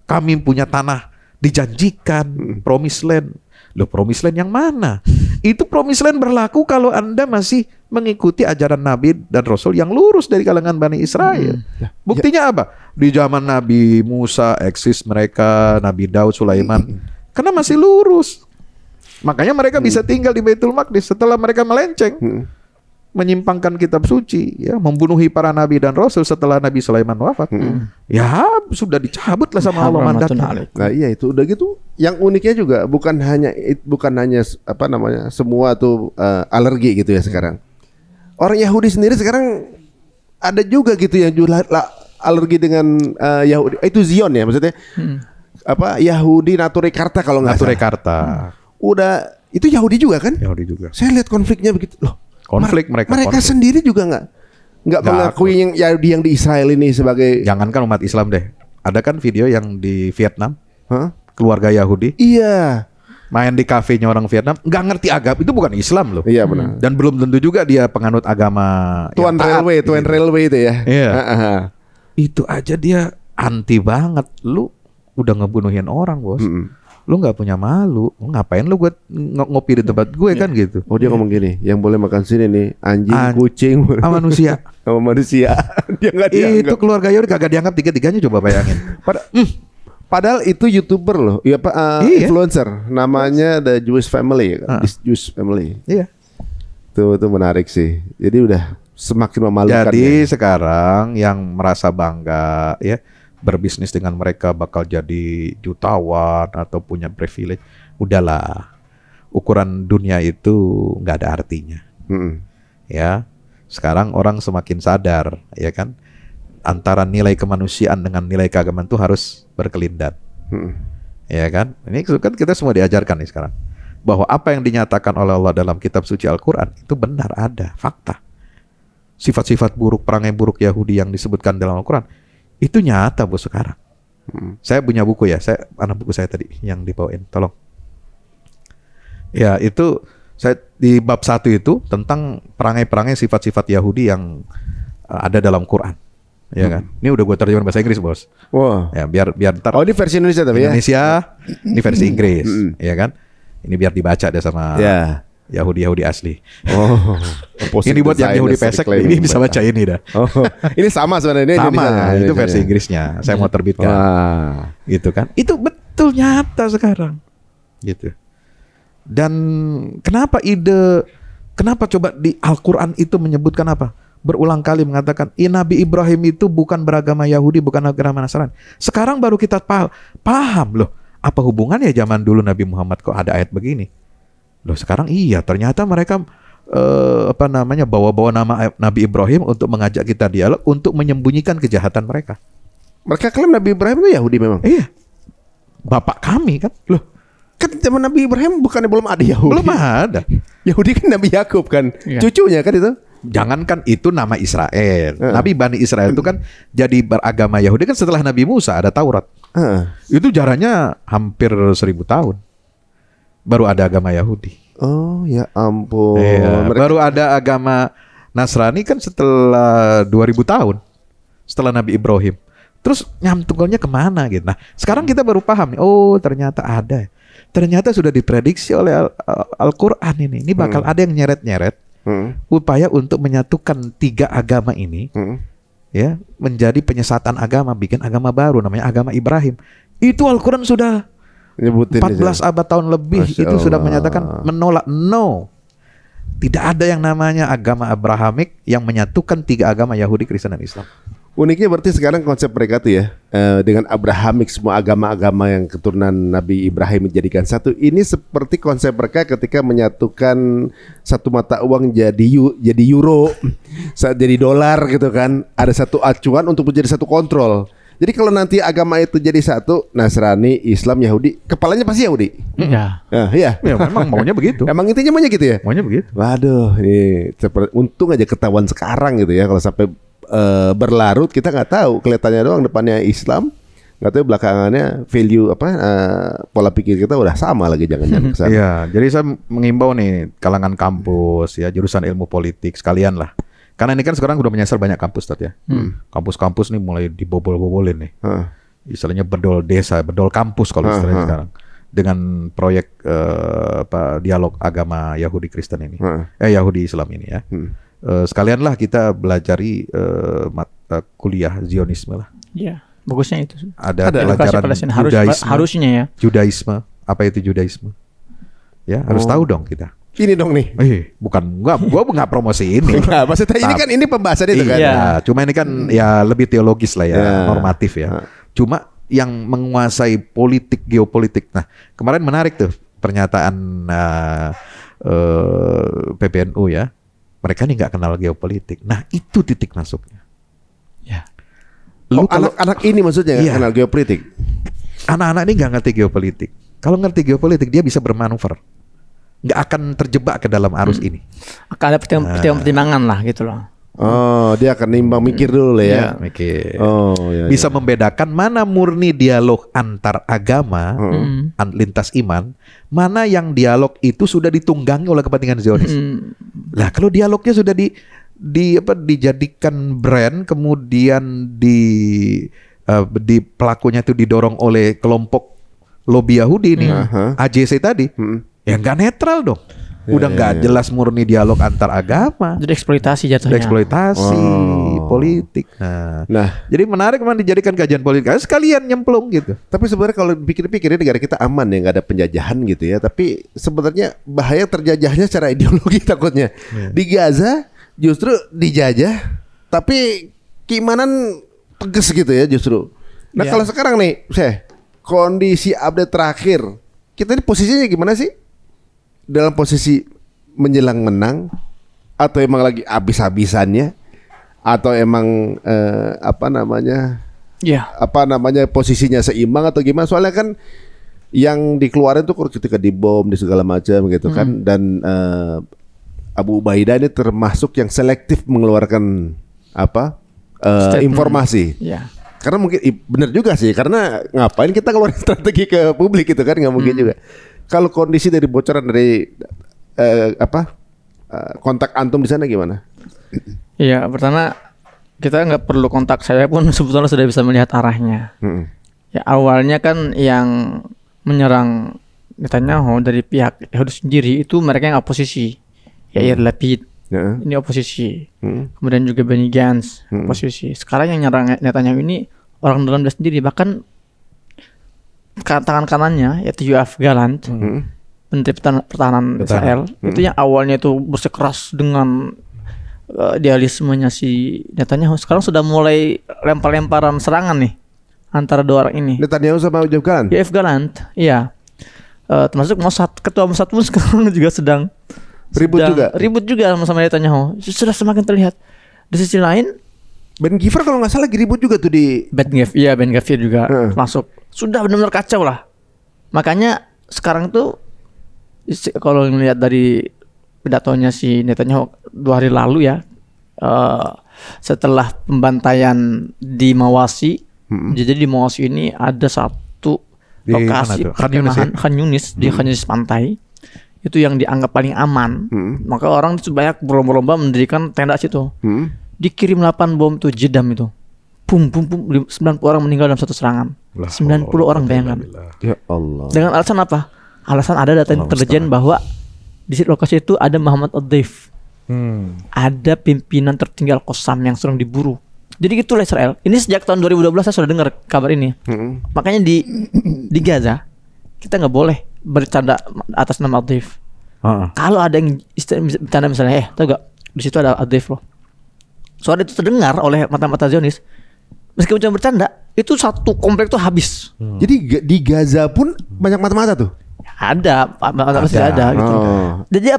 Kami punya tanah dijanjikan, promised land. Loh, promised land yang mana? Itu promised land berlaku kalau Anda masih mengikuti ajaran Nabi dan Rasul yang lurus dari kalangan Bani Israel. Buktinya apa? Di zaman Nabi Musa eksis mereka, Nabi Daud, Sulaiman. Karena masih lurus. Makanya mereka bisa tinggal di Baitul Maqdis. Setelah mereka melenceng, menyimpangkan kitab suci, ya, membunuhi para nabi dan rasul setelah Nabi Sulaiman wafat. Ya sudah dicabut lah sama Allah mandatnya. Nah iya itu udah gitu. Yang uniknya juga bukan hanya apa namanya semua tuh alergi gitu ya sekarang. Orang Yahudi sendiri sekarang ada juga gitu yang alergi dengan Yahudi. Itu Zion ya maksudnya. Apa Yahudi Naturekarta kalau nggak salah. Naturekarta. Udah itu Yahudi juga kan? Yahudi juga. Saya lihat konfliknya begitu loh. Konflik mereka sendiri juga nggak mengakui yang Yahudi yang di Israel ini sebagai, jangankan umat Islam deh, Ada kan video yang di Vietnam, keluarga Yahudi. Iya. Main di kafenya orang Vietnam, nggak ngerti agama, itu bukan Islam loh. Iya benar. Dan belum tentu juga dia penganut agama Tuan Railway, Tuan Railway itu ya. Iya. Itu aja dia anti banget. Lu udah ngebunuhin orang, Bos. Lu nggak punya malu, ngapain lu buat ngopi di tempat gue kan gitu. Oh dia ngomong gini, yang boleh makan sini nih anjing, kucing, sama manusia. Sama manusia. Dia nggak dianggap. Itu keluarga Yahudi kagak dianggap tiga-tiganya, coba bayangin. Padahal itu YouTuber loh, ya Pak, influencer, namanya The Jewish Family, Jewish Family. Iya. Itu menarik sih. Jadi udah semakin memalukan. Jadi sekarang yang merasa bangga ya berbisnis dengan mereka bakal jadi jutawan atau punya privilege, udahlah. Ukuran dunia itu nggak ada artinya. Ya. Sekarang orang semakin sadar, ya kan? Antara nilai kemanusiaan dengan nilai keagamaan itu harus berkelindan. Ya kan? Ini kan kita semua diajarkan nih sekarang. Bahwa apa yang dinyatakan oleh Allah dalam kitab suci Al-Quran itu benar, ada, fakta. Sifat-sifat buruk, perangai buruk Yahudi yang disebutkan dalam Al-Quran itu nyata, Bos, sekarang. Saya punya buku ya, anak buku saya tadi yang dibawain, tolong. Ya itu, saya di bab 1 itu tentang perangai-perangai sifat-sifat Yahudi yang ada dalam Quran. Ya kan? Ini udah gue terjemahin bahasa Inggris, Bos. Wah. Ya biar ntar. Oh ini versi Indonesia tapi Indonesia, ini versi Inggris, ya kan? Ini biar dibaca deh sama Yahudi asli. Oh. Ini buat yang Yahudi pesek, ini bisa baca ini dah. Oh. Ini sama sebenarnya. Sama, itu versi Inggrisnya. Saya mau terbitkan. Gitu kan? Itu betul nyata sekarang. Gitu. Dan kenapa coba di Al-Quran itu menyebutkan apa? Berulang kali mengatakan Nabi Ibrahim itu bukan beragama Yahudi, bukan agama Nasrani. Sekarang baru kita paham loh, apa hubungannya zaman dulu Nabi Muhammad kok ada ayat begini. Loh sekarang iya, ternyata mereka bawa-bawa nama Nabi Ibrahim untuk mengajak kita dialog, untuk menyembunyikan kejahatan mereka. Mereka klaim Nabi Ibrahim itu Yahudi memang. Iya. Bapak kami kan. Loh, kan zaman Nabi Ibrahim bukannya belum ada Yahudi? Belum ada. Yahudi kan Nabi Yakub kan, cucunya kan itu. Jangankan itu nama Israel. Nabi Bani Israel itu kan jadi beragama Yahudi kan setelah Nabi Musa ada Taurat. Itu jaraknya hampir 1000 tahun. Baru ada agama Yahudi. Oh ya ampun. Baru ada agama Nasrani kan setelah 2000 tahun. Setelah Nabi Ibrahim. Terus nyambungnya kemana gitu. Nah sekarang kita baru paham nih. Oh ternyata ada. Ternyata sudah diprediksi oleh Al-Quran ini. Ini bakal ada yang nyeret-nyeret. Upaya untuk menyatukan 3 agama ini ya menjadi penyesatan agama, bikin agama baru namanya agama Ibrahim. Itu Al-Quran sudah nyebutin 14 abad tahun lebih. Masya itu Allah. Sudah menyatakan menolak. No, tidak ada yang namanya agama Abrahamik yang menyatukan 3 agama Yahudi, Kristen dan Islam. Uniknya berarti sekarang konsep mereka tuh ya dengan Abrahamik, semua agama-agama yang keturunan Nabi Ibrahim dijadikan satu. Ini seperti konsep mereka ketika menyatukan satu mata uang jadi euro, jadi dolar gitu kan. Ada satu acuan untuk menjadi satu kontrol. Jadi kalau nanti agama itu jadi satu, Nasrani, Islam, Yahudi, kepalanya pasti Yahudi. Iya. Ya, memang maunya begitu. Emang intinya maunya gitu ya. Maunya begitu. Waduh, ini untung aja ketahuan sekarang gitu ya. Kalau sampai berlarut kita nggak tahu, kelihatannya doang depannya Islam, nggak tahu belakangannya value pola pikir kita udah sama lagi, jangan-jangan kesana. Iya, jadi saya mengimbau nih kalangan kampus ya, jurusan ilmu politik sekalian lah, karena ini kan sekarang udah menyasar banyak kampus ya. Kampus-kampus nih mulai dibobol-bobolin nih, istilahnya bedol desa, bedol kampus kalau istilahnya sekarang, dengan proyek dialog agama Yahudi Kristen ini, Yahudi Islam ini ya. Sekalianlah kita belajari mata kuliah Zionisme lah. Iya, bagusnya itu. Ada pelajaran Judaisme, harusnya ya. Judaisme, apa itu Judaisme? Ya, harus tahu dong kita. Ini dong nih. Gua nggak promosi ini. Nah, maksudnya ini kan ini pembahasan itu kan. Iya, cuma ini kan ya lebih teologis lah ya, normatif ya. Cuma yang menguasai politik, geopolitik. Nah, kemarin menarik tuh pernyataan PBNU ya. Mereka ini nggak kenal geopolitik. Nah itu titik masuknya. Ya. Anak-anak ini maksudnya nggak kenal geopolitik. Anak-anak ini nggak ngerti geopolitik. Kalau ngerti geopolitik dia bisa bermanuver. Nggak akan terjebak ke dalam arus ini. Akan ada pertimbangan lah gitu loh. Oh, dia akan nimbang mikir dulu lah ya. Mikir. Oh, ya, Bisa membedakan mana murni dialog antar agama, lintas iman, mana yang dialog itu sudah ditunggangi oleh kepentingan Zionis. Lah kalau dialognya sudah dijadikan brand, kemudian di pelakunya itu didorong oleh kelompok lobby Yahudi nih, AJC tadi, ya nggak netral dong. Udah nggak jelas murni dialog antar agama. Jadi eksploitasi jatuhnya. Eksploitasi politik. Nah, jadi menarik memang dijadikan kajian politik. Sekalian nyemplung gitu. Tapi sebenarnya kalau pikir-pikir negara kita aman ya, nggak ada penjajahan gitu ya. Tapi sebenarnya bahaya terjajahnya secara ideologi takutnya. Di Gaza justru dijajah, tapi keimanan tegas gitu ya justru. Nah kalau sekarang nih, kondisi update terakhir, kita ini posisinya gimana sih? Dalam posisi menjelang menang, atau emang lagi habis-habisannya, atau emang posisinya seimbang atau gimana? Soalnya kan yang dikeluarin tuh ketika dibom di segala macam gitu kan, dan Abu Ubaidah ini termasuk yang selektif mengeluarkan informasi. Karena mungkin benar juga sih, karena ngapain kita keluarin strategi ke publik gitu kan, nggak mungkin juga. Kalau kondisi dari bocoran dari kontak antum di sana gimana? Iya, pertama kita nggak perlu kontak, saya pun sebetulnya sudah bisa melihat arahnya. Ya awalnya kan yang menyerang Netanyahu dari pihak Yahudi sendiri itu mereka yang oposisi, Yair Lapid, ini oposisi. Kemudian juga Benny Gantz, oposisi. Sekarang yang nyerang Netanyahu ini orang dalam dia sendiri, bahkan tangan kanannya yaitu Yoav Gallant, Menteri Pertahanan Israel, itu yang awalnya itu bersikeras dengan idealismenya si Netanyahu, sekarang sudah mulai lempar-lemparan serangan nih antara dua orang ini. Netanyahu sama Yoav Gallant? Yoav Gallant, iya. Termasuk Mossad, ketua Mossad pun sekarang juga sedang ribut juga sama Netanyahu. Sudah semakin terlihat. Di sisi lain, Ben Gvir kalau nggak salah lagi ribut juga tuh di Ben Gvir juga masuk. Sudah benar-benar kacau lah. Makanya sekarang tuh kalau ngelihat dari pidatonya si Netanyahu 2 hari lalu ya, setelah pembantaian di Mawasi, jadi di Mawasi ini ada satu lokasi Khan Yunis di Khan Yunis pantai itu yang dianggap paling aman. Maka orang itu banyak berlomba-lomba mendirikan tenda situ. Dikirim 8 bom tuh Jedam itu. Bum 90 orang meninggal dalam satu serangan. 90 orang, bayangkan. Ya Allah. Dengan alasan apa? Alasan ada data intelijen bahwa di lokasi itu ada Muhammad Ad-Daif. Ada pimpinan tertinggal Qassam yang sedang diburu. Jadi gitulah Israel. Ini sejak tahun 2012 saya sudah dengar kabar ini. Makanya di Gaza kita nggak boleh bercanda atas nama Ad-Daif. Kalau ada yang bercanda misalnya, tahu gak? Di situ ada Ad-Daif loh. Suara itu terdengar oleh mata-mata Zionis. Meskipun cuma bercanda, itu satu komplek tuh habis. Jadi di Gaza pun banyak mata-mata tuh? Ada gitu.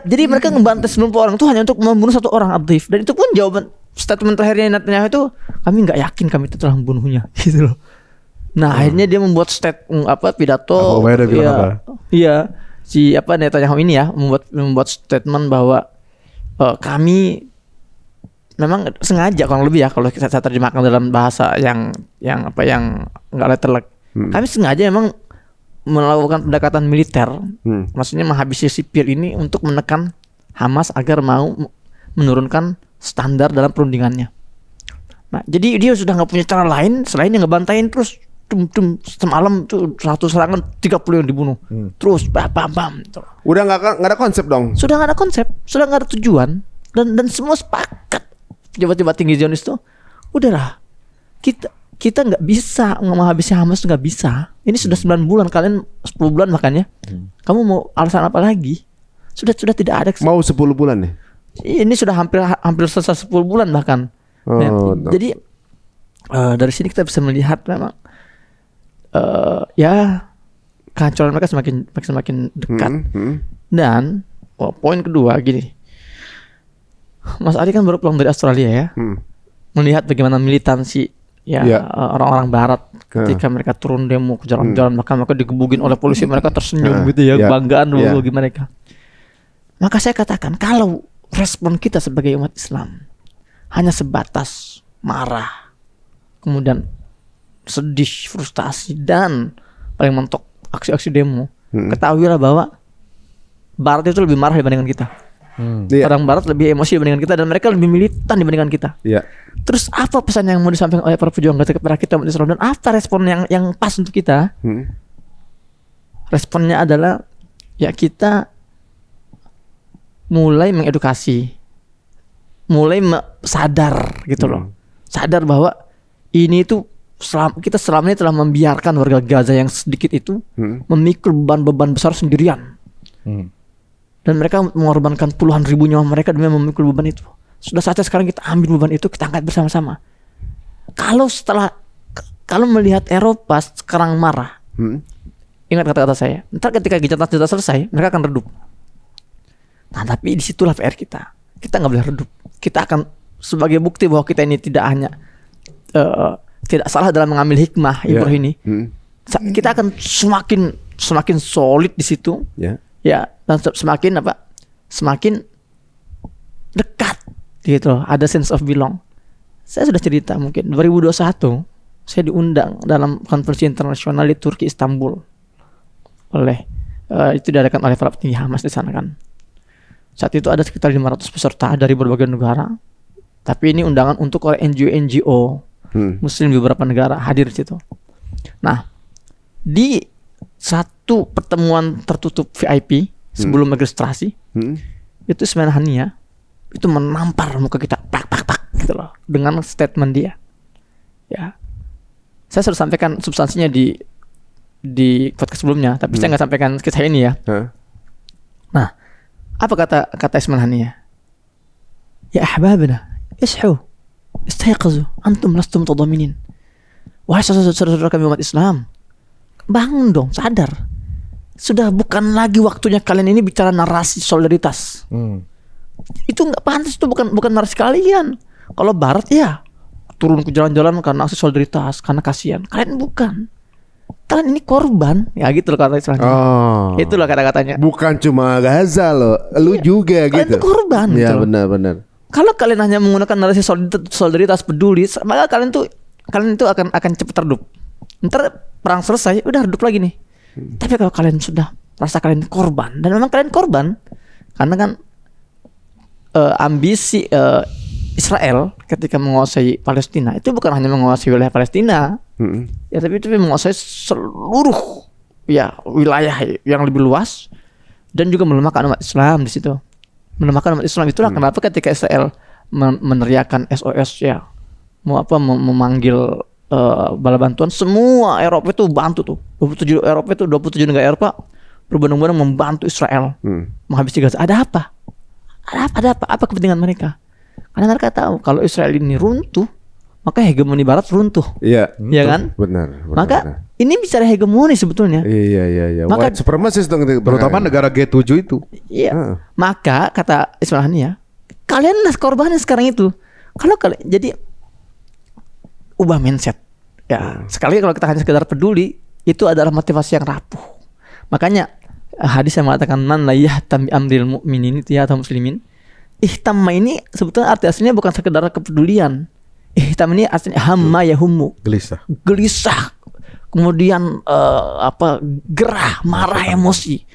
Jadi mereka ngebantai 90 orang itu hanya untuk membunuh satu orang, Ad-Daif. Dan itu pun jawaban statement terakhirnya Netanyahu itu, kami nggak yakin kami itu telah membunuhnya, gitu loh. Nah akhirnya dia membuat pidato. Iya, si Netanyahu ini ya membuat statement bahwa kami memang sengaja kurang lebih ya, kalau kita terjemahkan dalam bahasa yang nggak letterlek, kami sengaja memang melakukan pendekatan militer, maksudnya menghabisi sipil ini untuk menekan Hamas agar mau menurunkan standar dalam perundingannya. Nah, jadi dia sudah nggak punya cara lain selain yang ngebantain terus. Semalam tuh 100 serangan 30 yang dibunuh. Terus bam. Udah nggak ada konsep dong. Sudah nggak ada konsep, sudah nggak ada tujuan, dan semua sepakat. Tiba-tiba tinggi Zionis tuh, udahlah, kita nggak bisa menghabisi Hamas, nggak bisa. Ini sudah 9 bulan, kalian 10 bulan makanya. Kamu mau alasan apa lagi? Sudah tidak ada. Mau 10 bulan nih? Ini sudah hampir selesai 10 bulan bahkan. Jadi dari sini kita bisa melihat memang kehancuran mereka semakin dekat. Dan poin kedua gini, Mas Ari kan baru pulang dari Australia ya, melihat bagaimana militansi orang-orang Barat ketika mereka turun demo ke jalan-jalan, bahkan mereka digebugin oleh polisi, mereka tersenyum gitu ya, kebanggaan bagi mereka. Maka saya katakan, kalau respon kita sebagai umat Islam hanya sebatas marah, kemudian sedih, frustasi, dan paling mentok aksi-aksi demo, ketahuilah bahwa Barat itu lebih marah dibandingkan kita. Orang Barat lebih emosi dibandingkan kita, dan mereka lebih militan dibandingkan kita. Terus apa pesan yang mau disampaikan oleh para pejuang kepada kita umat Islam, dan apa respon yang pas untuk kita? Responnya adalah ya kita mulai mengedukasi, mulai sadar gitu loh, sadar bahwa ini itu kita selama ini telah membiarkan warga Gaza yang sedikit itu memikul beban-beban besar sendirian, dan mereka mengorbankan puluhan ribu nyawa mereka demi memikul beban itu. Sudah saatnya sekarang kita ambil beban itu, kita angkat bersama-sama. Kalau melihat Eropa sekarang marah, ingat kata-kata saya, ntar ketika gencatan selesai, mereka akan redup. Nah, tapi disitulah PR kita. Kita nggak boleh redup. Kita akan sebagai bukti bahwa kita ini tidak hanya tidak salah dalam mengambil hikmah Ibrah ini. Kita akan semakin solid di situ. Ya, dan semakin dekat gitu. Ada sense of belong. Saya sudah cerita mungkin 2021 saya diundang dalam konferensi internasional di Turki, Istanbul, oleh itu diadakan oleh para petinggi Hamas di sana kan. Saat itu ada sekitar 500 peserta dari berbagai negara. Tapi ini undangan untuk oleh NGO Muslim di beberapa negara hadir di situ. Nah, di satu pertemuan tertutup VIP sebelum registrasi, itu Ismail Haniyah itu menampar muka kita, pak gitu loh, dengan statement dia. Ya, saya sudah sampaikan substansinya di podcast sebelumnya, tapi saya nggak sampaikan kisah ini ya. Nah, apa kata Ismail Haniyah? Ya ahbabna, ishu, istayqazu, antum lastum tadaminin. Wahai saudara-saudara kami umat Islam, bangun dong, sadar. Sudah bukan lagi waktunya kalian ini bicara narasi solidaritas. Itu nggak pantas, itu bukan narasi kalian. Kalau Barat ya turun ke jalan-jalan karena aksi solidaritas, karena kasihan. Kalian bukan. Kalian ini korban, ya gitu loh kata Islam. Itulah kata-katanya. Bukan cuma Gaza loh, lu juga kalian gitu. Kalian korban. Ya gitu. benar. Kalau kalian hanya menggunakan narasi solidaritas, peduli, maka kalian itu akan cepat redup. Ntar perang selesai, udah redup lagi nih. Tapi kalau kalian sudah merasa kalian korban, dan memang kalian korban, karena kan ambisi Israel ketika menguasai Palestina itu bukan hanya menguasai wilayah Palestina, ya tapi itu menguasai seluruh ya wilayah yang lebih luas, dan juga melemahkan umat Islam di situ. Melemahkan umat Islam, itulah kenapa ketika Israel meneriakan SOS ya, memanggil bala bantuan, semua Eropa itu bantu tuh. 27 negara Eropa berbondong-bondong membantu Israel menghabisi Gaza. Ada apa? Apa kepentingan mereka? Karena mereka tahu kalau Israel ini runtuh, maka hegemoni Barat runtuh. Iya kan? Benar. Maka ini bicara hegemoni sebetulnya. Iya. Maka white supremacist dong, terutama negara G7 itu. Iya. Maka kata Ismail Haniyah, kalianlah korbannya sekarang itu. Kalau kalian jadi ubah mindset. Ya, sekali kalau kita hanya sekedar peduli, itu adalah motivasi yang rapuh. Makanya hadis yang mengatakan man la yahtam bi amril mu'minin atau muslimin. Ihtamma ini sebetulnya arti aslinya bukan sekedar kepedulian. Ihtam ini artinya hamma yahummu, gelisah. Kemudian gerah, marah, emosi.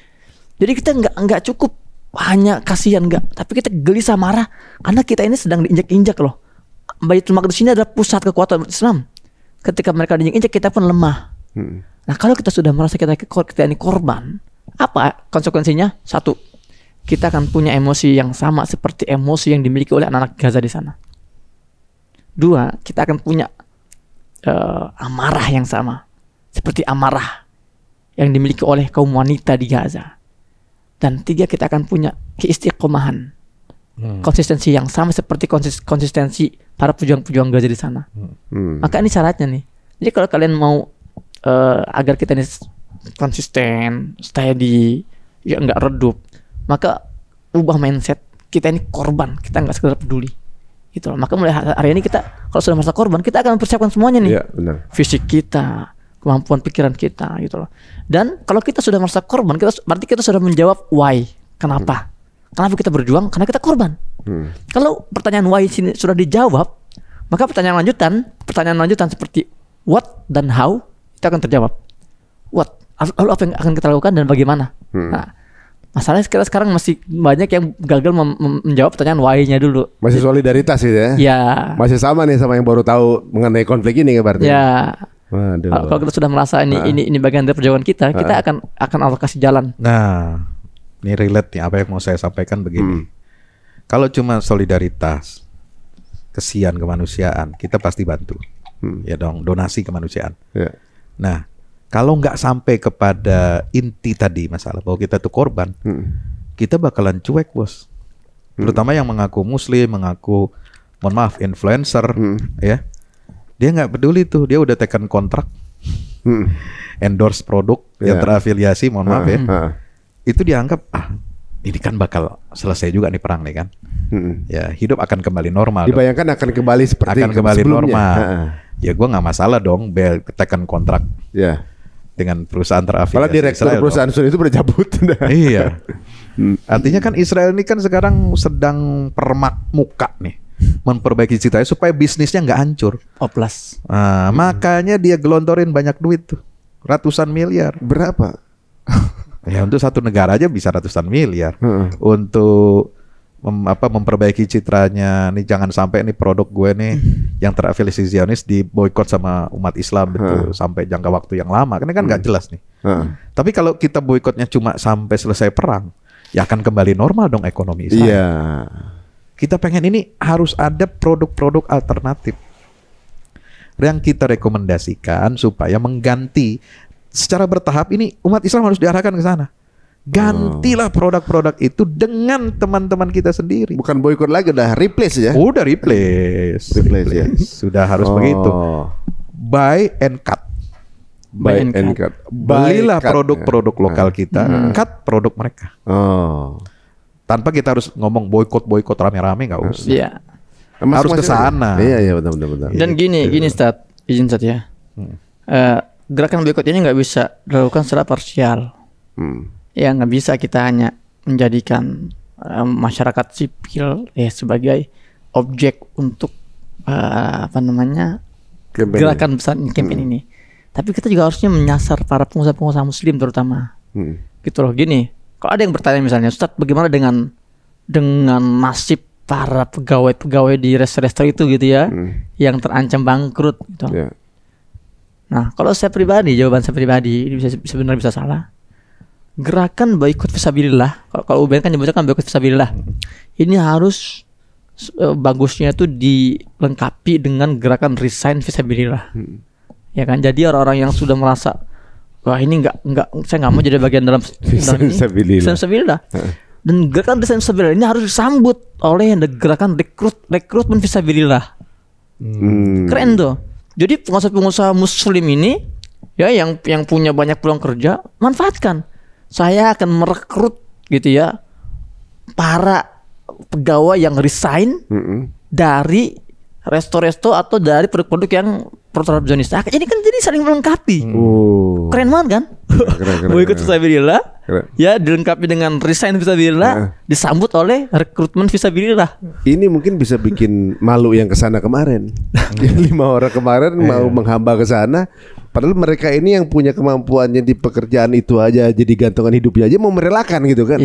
Jadi kita enggak cukup hanya kasihan, enggak, tapi kita gelisah, marah karena kita ini sedang diinjak-injak loh. Baitul Maqdis ini adalah pusat kekuatan Islam. Ketika mereka diinjak-injak, kita pun lemah. Nah, kalau kita sudah merasa kita ini korban, apa konsekuensinya? Satu, kita akan punya emosi yang sama seperti emosi yang dimiliki oleh anak-anak Gaza di sana. Dua, kita akan punya amarah yang sama seperti amarah yang dimiliki oleh kaum wanita di Gaza. Dan tiga, kita akan punya keistiqomahan, konsistensi yang sama seperti konsistensi para pejuang-pejuang Gaza di sana. Maka ini syaratnya nih. Jadi kalau kalian mau agar kita ini konsisten, steady, ya nggak redup, maka ubah mindset. Kita ini korban, kita nggak sekedar peduli. Gitu loh. Maka mulai hari ini kita kalau sudah merasa korban, kita akan mempersiapkan semuanya nih. Iya, benar. Fisik kita, kemampuan pikiran kita, gitu loh. Dan kalau kita sudah merasa korban, berarti kita sudah menjawab why, kenapa? Kenapa kita berjuang? Karena kita korban. Kalau pertanyaan why sini sudah dijawab, maka pertanyaan lanjutan seperti what dan how itu akan terjawab. What, lalu apa yang akan kita lakukan dan bagaimana? Nah, masalahnya sekarang masih banyak yang gagal menjawab pertanyaan why-nya dulu. Masih solidaritas gitu ya? Ya. Masih sama nih sama yang baru tahu mengenai konflik ini berarti. Ya. Kalau kita sudah merasa ini bagian dari perjuangan kita akan alokasi jalan. Nah, ini relate nih apa yang mau saya sampaikan begini. Kalau cuma solidaritas, kesian kemanusiaan, kita pasti bantu. Ya dong, donasi kemanusiaan. Ya. Nah, kalau nggak sampai kepada inti tadi masalah bahwa kita tuh korban, kita bakalan cuek, bos. Terutama yang mengaku muslim, mengaku, mohon maaf, influencer, ya. Dia nggak peduli tuh, dia udah tekan kontrak, endorse produk yang terafiliasi, mohon maaf ya. Itu dianggap, ini kan bakal selesai juga nih perang nih kan. Ya, hidup akan kembali normal. Dibayangkan akan kembali seperti akan kembali sebelumnya. Normal. Ya gue nggak masalah dong, tekan kontrak. Ya. Dengan perusahaan terafiliasi. Malah direktur Israel perusahaan Sun itu berjabut. Iya. Artinya kan Israel ini kan sekarang sedang permak muka nih, memperbaiki ceritanya supaya bisnisnya nggak hancur. Oplas. Nah, makanya dia gelontorin banyak duit tuh, ratusan miliar. Berapa? Ya untuk satu negara aja bisa ratusan miliar. Untuk memperbaiki citranya nih, jangan sampai nih produk gue nih yang terafiliasi Zionis diboikot sama umat Islam gitu sampai jangka waktu yang lama. Karena kan nggak jelas nih. Tapi kalau kita boikotnya cuma sampai selesai perang, ya akan kembali normal dong ekonomi Israel. Iya. Kita pengen ini harus ada produk-produk alternatif yang kita rekomendasikan supaya mengganti secara bertahap. Ini umat Islam harus diarahkan ke sana. Gantilah produk-produk itu dengan teman-teman kita sendiri. Bukan boikot lagi, udah replace ya? Udah replace. Ya. Sudah harus begitu. Buy and cut. Buy and cut. Belilah produk-produk lokal kita, cut produk mereka. Tanpa kita harus ngomong boikot rame-rame, nggak usah. Iya. Harus ke sana. Iya, benar. Dan gini Stat, izin Stat ya. Gerakan boikot ini nggak bisa dilakukan secara parsial. Ya nggak bisa kita hanya menjadikan masyarakat sipil sebagai objek untuk gerakan besar campaign ini. Tapi kita juga harusnya menyasar para pengusaha-pengusaha muslim terutama. Gitu loh. Gini, kalau ada yang bertanya misalnya, Ustadz, bagaimana dengan nasib para pegawai di restoran itu gitu ya, yang terancam bangkrut gitu. Nah, kalau jawaban saya pribadi ini sebenarnya bisa salah. Gerakan boikot fisabilillah, kalau UBN kan nyebutnya kan boikot fisabilillah, ini harus bagusnya itu dilengkapi dengan gerakan resign fisabilillah. Ya kan, jadi orang-orang yang sudah merasa wah ini saya nggak mau jadi bagian dalam fisabilillah. Dan gerakan resign fisabilillah ini harus disambut oleh gerakan rekrutmen fisabilillah. Keren tuh. Jadi pengusaha-pengusaha muslim ini ya yang punya banyak peluang kerja, manfaatkan. Saya akan merekrut gitu ya para pegawai yang resign dari resto-resto atau dari produk-produk yang pro-terhadap Zionis. Ini kan jadi saling melengkapi. Keren banget kan? Boikot fisabilillah ya dilengkapi dengan resign fisabilillah, disambut oleh rekrutmen fisabilillah. Ini mungkin bisa bikin malu yang kesana kemarin. Yang 5 orang kemarin mau menghamba ke sana, padahal mereka ini yang punya kemampuannya di pekerjaan itu aja, jadi gantungan hidupnya aja mau merelakan gitu kan.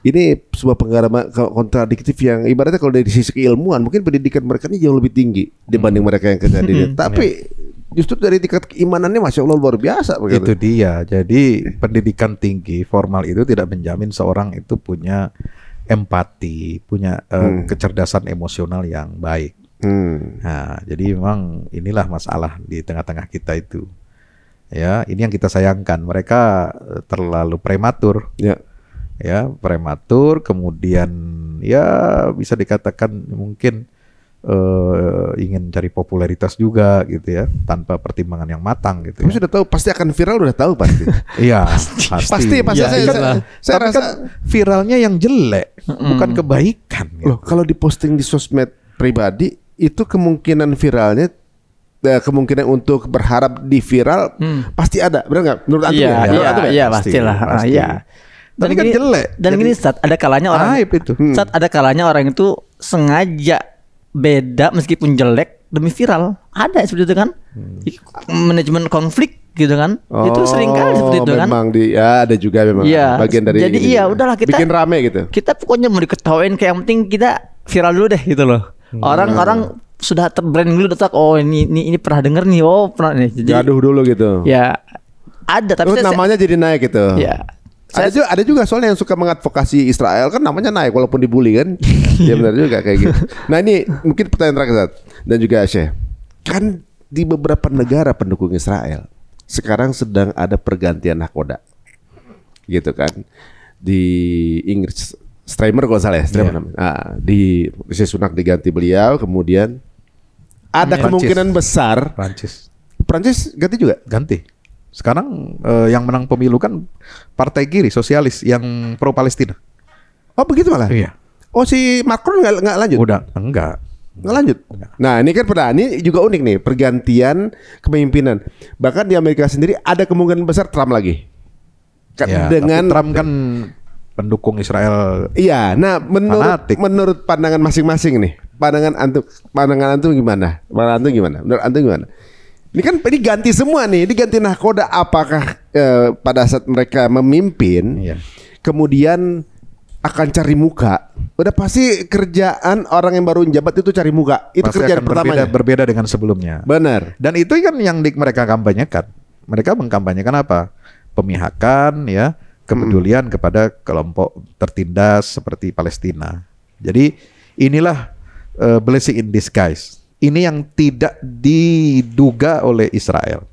Ini sebuah pengalaman kontradiktif yang ibaratnya kalau dari sisi keilmuan mungkin pendidikan mereka ini jauh lebih tinggi dibanding mereka yang kejadian. Tapi justru dari tingkat keimanannya Masya Allah luar biasa begitu. Itu dia. Jadi pendidikan tinggi formal itu tidak menjamin seorang itu punya empati, punya kecerdasan emosional yang baik. Nah, jadi memang inilah masalah di tengah-tengah kita itu. Ya, ini yang kita sayangkan. Mereka terlalu prematur. Ya, prematur. Kemudian ya bisa dikatakan mungkin ingin cari popularitas juga gitu ya, tanpa pertimbangan yang matang gitu. Kamu sudah tahu pasti akan viral, udah tahu pasti. Iya, pasti. Saya rasa kan viralnya yang jelek, bukan kebaikan. Gitu. Loh, kalau diposting di sosmed pribadi itu kemungkinan viralnya, kemungkinan untuk berharap di viral pasti ada, benar nggak? Menurut antum? Iya, pastilah. Iya. Tapi kan jelek. Dan gini, Ustaz, ada kalanya orang itu. Ustaz, ada kalanya orang itu sengaja beda meskipun jelek demi viral. Ada seperti itu kan? Manajemen konflik gitu kan? Itu sering kali seperti itu kan? Memang ada juga memang bagian dari. Jadi udahlah kita bikin rame gitu. Kita pokoknya mau diketawain, kayak yang penting kita viral dulu deh gitu loh. Orang-orang sudah terbrand dulu, ini pernah denger nih, pernah nih. Jadi gaduh dulu gitu. Ya ada, tapi namanya jadi naik gitu. Ya. Ada juga soalnya yang suka mengadvokasi Israel, kan namanya naik walaupun dibully kan. Ya benar juga kayak gitu. Nah ini mungkin pertanyaan terakhir dan juga Syekh. Kan di beberapa negara pendukung Israel sekarang sedang ada pergantian nahkoda, gitu kan? Di Inggris, Streimer kalau salah ya, di Rishi Sunak diganti beliau, kemudian ada kemungkinan besar Prancis ganti juga. Ganti. Sekarang yang menang pemilu kan partai kiri sosialis yang pro Palestina. Oh begitu malah? Iya. Oh si Macron nggak lanjut? Udah enggak lanjut. Nah ini kan ini juga unik nih, pergantian kepemimpinan. Bahkan di Amerika sendiri ada kemungkinan besar Trump lagi. Dengan Trump kan pendukung Israel. Iya. Nah menurut pandangan masing-masing nih, pandangan antum gimana? Menurut antum gimana? Ini kan ganti semua nih, diganti nahkoda. Apakah pada saat mereka memimpin, kemudian akan cari muka? Udah pasti kerjaan orang yang baru menjabat itu cari muka. Itu pasti kerjaan pertamanya. Berbeda dengan sebelumnya. Benar. Dan itu kan yang mereka kampanyekan. Mereka mengkampanyekan apa? Pemihakan, ya, kepedulian kepada kelompok tertindas seperti Palestina. Jadi inilah blessing in disguise. Ini yang tidak diduga oleh Israel.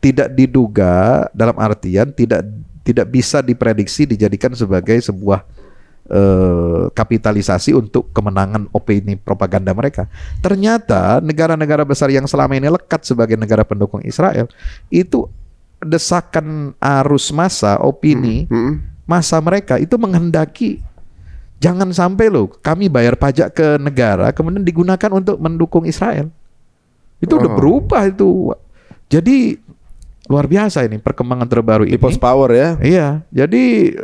Tidak diduga dalam artian tidak bisa diprediksi dijadikan sebagai sebuah kapitalisasi untuk kemenangan opini propaganda mereka. Ternyata negara-negara besar yang selama ini lekat sebagai negara pendukung Israel itu desakan arus massa opini massa mereka itu menghendaki jangan sampai kami bayar pajak ke negara kemudian digunakan untuk mendukung Israel. Itu udah berubah itu. Jadi luar biasa ini perkembangan terbaru ini. People's power ya. Iya. Jadi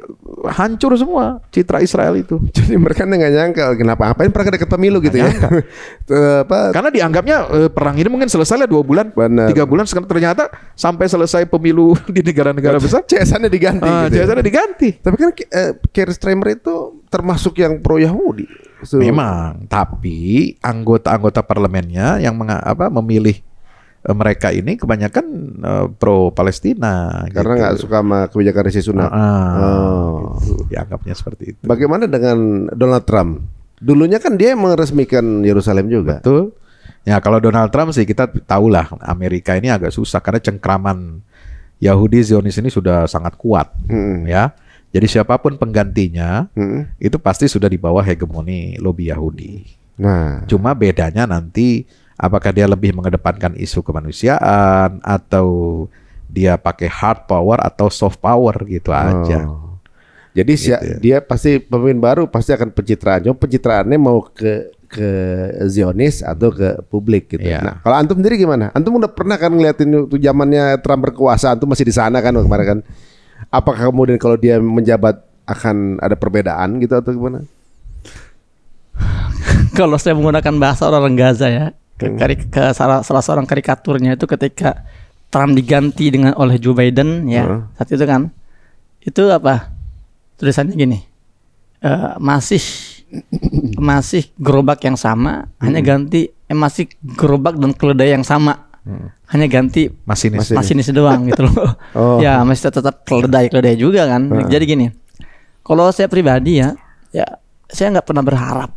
hancur semua citra Israel itu. Jadi mereka nggak nyangka ngapain perang dekat pemilu gitu ya. Karena dianggapnya perang ini mungkin selesai 2 bulan, 3 bulan. Sekarang ternyata sampai selesai pemilu di negara-negara besar, CS-nya diganti. CS-nya diganti. Tapi kan Keir Starmer itu termasuk yang pro Yahudi. Memang, tapi anggota-anggota parlemennya yang memilih mereka ini kebanyakan pro Palestina. Karena nggak suka sama kebijakan Rishi Sunak. Dianggapnya seperti itu. Bagaimana dengan Donald Trump? Dulunya kan dia meresmikan Yerusalem juga. Betul. Ya kalau Donald Trump sih kita tahulah Amerika ini agak susah karena cengkraman Yahudi Zionis ini sudah sangat kuat, ya. Jadi siapapun penggantinya itu pasti sudah di bawah hegemoni lobi Yahudi. Nah, cuma bedanya nanti apakah dia lebih mengedepankan isu kemanusiaan atau dia pakai hard power atau soft power gitu aja. Jadi dia pasti pemimpin baru pasti akan pencitraan. Cuma pencitraannya mau ke Zionis atau ke publik gitu. Nah, kalau antum sendiri gimana? Antum udah pernah kan ngeliatin itu zamannya Trump berkuasa, antum masih di sana kan kemarin kan? Apakah kemudian kalau dia menjabat akan ada perbedaan gitu atau gimana? Kalau saya menggunakan bahasa orang Gaza ya, salah seorang karikaturnya itu ketika Trump diganti oleh Joe Biden ya, saat itu kan, itu apa? Tulisannya gini, masih gerobak yang sama, hanya ganti masih gerobak dan keledai yang sama. Hanya ganti masinis doang gitu loh. Ya masih tetap keledai juga kan. Jadi gini, kalau saya pribadi ya saya nggak pernah berharap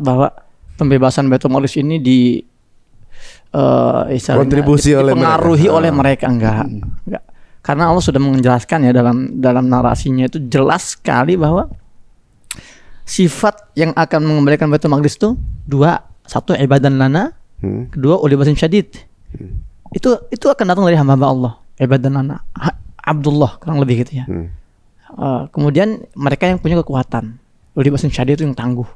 bahwa pembebasan Baitul Maqdis ini dipengaruhi oleh mereka enggak. Karena Allah sudah menjelaskan ya dalam narasinya itu jelas sekali bahwa sifat yang akan mengembalikan Baitul Maqdis itu 2, 1 ibadan lana, 2 uli basin syadid. Itu akan datang dari hamba Allah, ibadan lana, Abdullah kurang lebih gitu ya. Kemudian mereka yang punya kekuatan, uli basin syadid itu yang tangguh.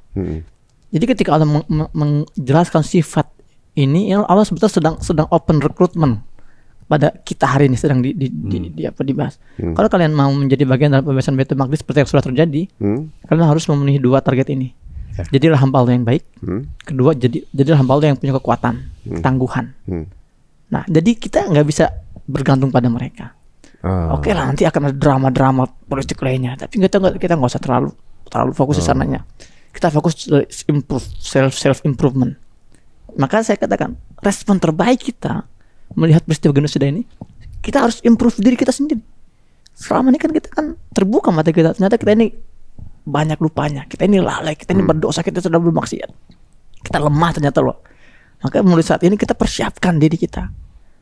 Jadi ketika Allah menjelaskan sifat ini, Allah sebetulnya sedang open recruitment pada kita hari ini sedang dibahas. Kalau kalian mau menjadi bagian dalam pembebasan Baitul Maqdis seperti yang sudah terjadi, kalian harus memenuhi 2 target ini. Jadilah hamba Allah yang baik. Kedua, jadilah hamba Allah yang punya kekuatan, ketangguhan. Nah, jadi kita nggak bisa bergantung pada mereka. Oke lah, nanti akan ada drama-drama politik lainnya, tapi kita nggak usah terlalu fokus di sananya. Kita fokus self improvement. Maka saya katakan respon terbaik kita melihat peristiwa genosida ini, kita harus improve diri kita sendiri. Selama ini kan kita kan terbuka mata kita, ternyata kita ini banyak lupanya, kita ini lalai, kita ini berdosa, kita sudah bermaksiat, kita lemah ternyata loh. Maka mulai saat ini kita persiapkan diri kita.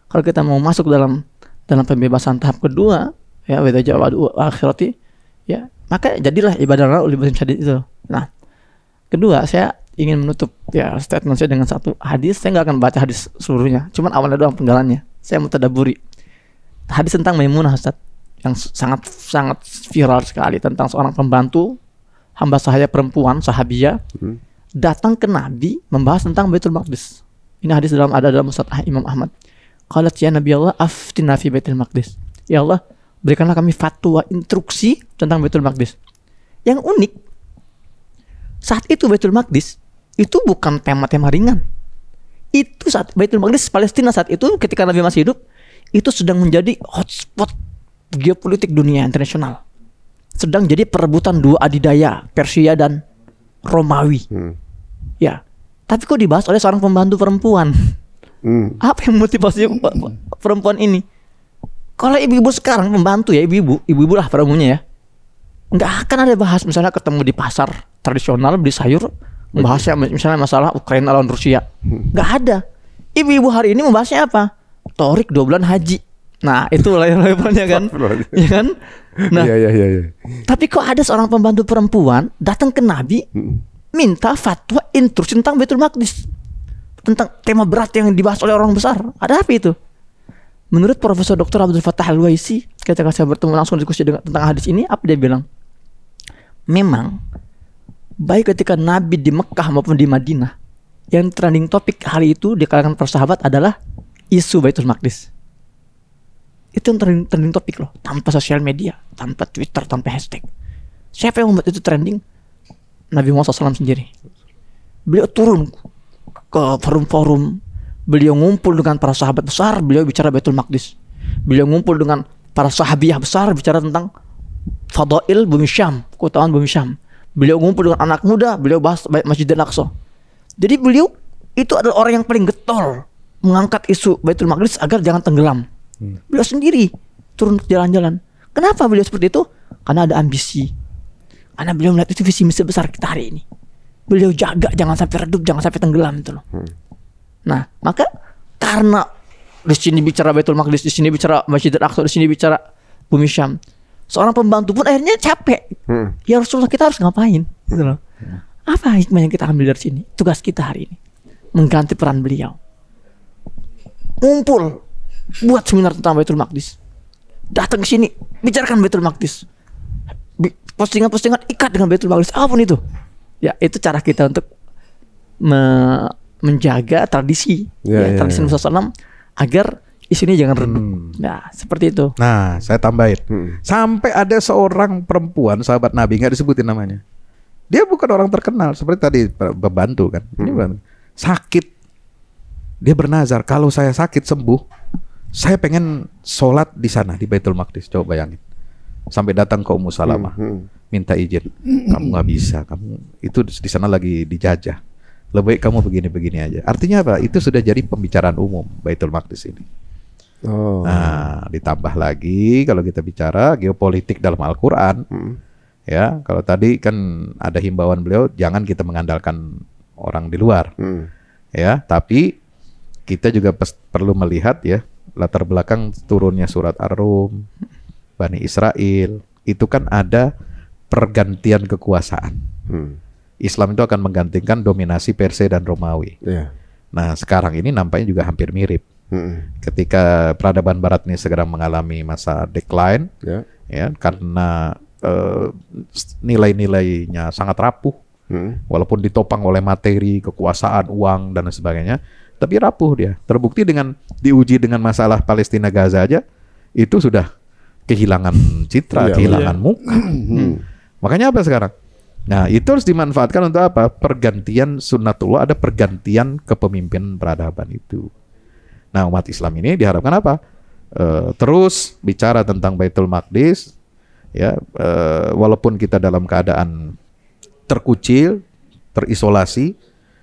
Kalau kita mau masuk dalam pembebasan tahap kedua, ya weda jawadu akhirati, ya maka jadilah ibadah libatin syadid itu. Nah, kedua saya ingin menutup ya statement saya dengan satu hadis. Saya nggak akan baca hadis seluruhnya, cuman awalnya doang penggalannya. Saya mau tadaburi hadis tentang Maimunah, Ustaz, yang sangat viral sekali, tentang seorang pembantu hamba sahaya perempuan sahabiyah datang ke Nabi membahas tentang Baitul Maqdis. Ini hadis ada dalam Musnad Imam Ahmad. Qalat ya Nabi Allah aftina fi Baitul Maqdis. Ya Allah, berikanlah kami fatwa instruksi tentang Baitul Maqdis. Yang unik, saat itu Baitul Maqdis itu bukan tema-tema ringan. Itu saat Baitul Maqdis Palestina saat itu ketika Nabi masih hidup, itu sedang menjadi hotspot geopolitik dunia internasional. Sedang jadi perebutan 2 adidaya, Persia dan Romawi. Ya, tapi kok dibahas oleh seorang pembantu perempuan? Apa yang motivasi perempuan ini? Kalau ibu-ibu sekarang pembantu ya, ibu-ibu lah pada umumnya ya, nggak akan ada bahas misalnya ketemu di pasar tradisional beli sayur, membahasnya misalnya masalah Ukraina lawan Rusia. Nggak ada. Ibu-ibu hari ini membahasnya apa? Torik 2 bulan haji. Nah, itu levelnya kan, ya kan? Nah, iya. Tapi kok ada seorang pembantu perempuan datang ke Nabi minta fatwa instruksi tentang Baitul Maqdis, tentang tema berat yang dibahas oleh orang besar. Ada apa itu? Menurut Profesor Dr. Abdul Fattah Al-Waisi, ketika saya bertemu langsung diskusi tentang hadis ini, apa dia bilang? Memang baik ketika Nabi di Mekah maupun di Madinah, yang trending topik hari itu di kalangan para sahabat adalah isu Baitul Maqdis. Itu yang trending topik loh, tanpa sosial media, tanpa Twitter, tanpa hashtag. Siapa yang membuat itu trending? Nabi Muhammad SAW sendiri. Beliau turun ke forum-forum, beliau ngumpul dengan para sahabat besar, beliau bicara Baitul Maqdis. Beliau ngumpul dengan para sahabiah besar, bicara tentang Fadail Bumi Syam, keutamaan Bumi Syam. Beliau ngumpul dengan anak muda, beliau bahas Masjid Al-Aqsa. Jadi beliau itu adalah orang yang paling getol mengangkat isu Baitul Maqdis agar jangan tenggelam. Beliau sendiri turun ke jalan-jalan. Kenapa beliau seperti itu? Karena ada ambisi. Karena beliau melihat itu visi misi besar kita hari ini. Beliau jaga jangan sampai redup, jangan sampai tenggelam itu loh. Nah, maka karena di sini bicara Baitul Maqdis, di sini bicara Masjid Al-Aqsa, di sini bicara Bumi Syam, seorang pembantu pun akhirnya capek. Ya Rasulullah, kita harus ngapain? Gitu loh. Apa hikmah yang kita ambil dari sini? Tugas kita hari ini mengganti peran beliau. Ngumpul, buat seminar tentang Baitul Maqdis. Datang ke sini, bicarakan Baitul Maqdis. Postingan-postingan ikat dengan Baitul Maqdis, apapun itu. Ya, itu cara kita untuk menjaga tradisi, tradisi Nabi SAW agar isunya jangan redup. Nah, seperti itu. Nah, saya tambahin. Sampai ada seorang perempuan sahabat Nabi, nggak disebutin namanya. Dia bukan orang terkenal seperti tadi pembantu kan. Ini sakit. Dia bernazar, kalau saya sakit sembuh, saya pengen sholat di sana di Baitul Maqdis. Coba bayangin. Sampai datang ke Ummu Salamah, minta izin. Kamu nggak bisa, kamu itu di sana lagi dijajah. Lebih baik kamu begini-begini aja. Artinya apa? Itu sudah jadi pembicaraan umum Baitul Maqdis ini. Nah, ditambah lagi kalau kita bicara geopolitik dalam Al-Quran, ya, kalau tadi kan ada himbauan beliau, jangan kita mengandalkan orang di luar, ya, tapi kita juga perlu melihat ya latar belakang turunnya surat Ar-Rum, Bani Israel, itu kan ada pergantian kekuasaan. Islam itu akan menggantikan dominasi Persia dan Romawi. Nah, sekarang ini nampaknya juga hampir mirip. Ketika peradaban Barat ini segera mengalami masa decline, ya, karena nilai-nilainya sangat rapuh, walaupun ditopang oleh materi, kekuasaan, uang dan sebagainya. tapi rapuh dia. Terbukti dengan diuji dengan masalah Palestina Gaza aja, itu sudah kehilangan citra, kehilangan muka. Makanya apa sekarang? Nah, itu harus dimanfaatkan untuk apa? Pergantian sunnatullah, ada pergantian kepemimpinan peradaban itu. Nah, umat Islam ini diharapkan apa? Terus bicara tentang Baitul Maqdis, ya, walaupun kita dalam keadaan terkucil, terisolasi,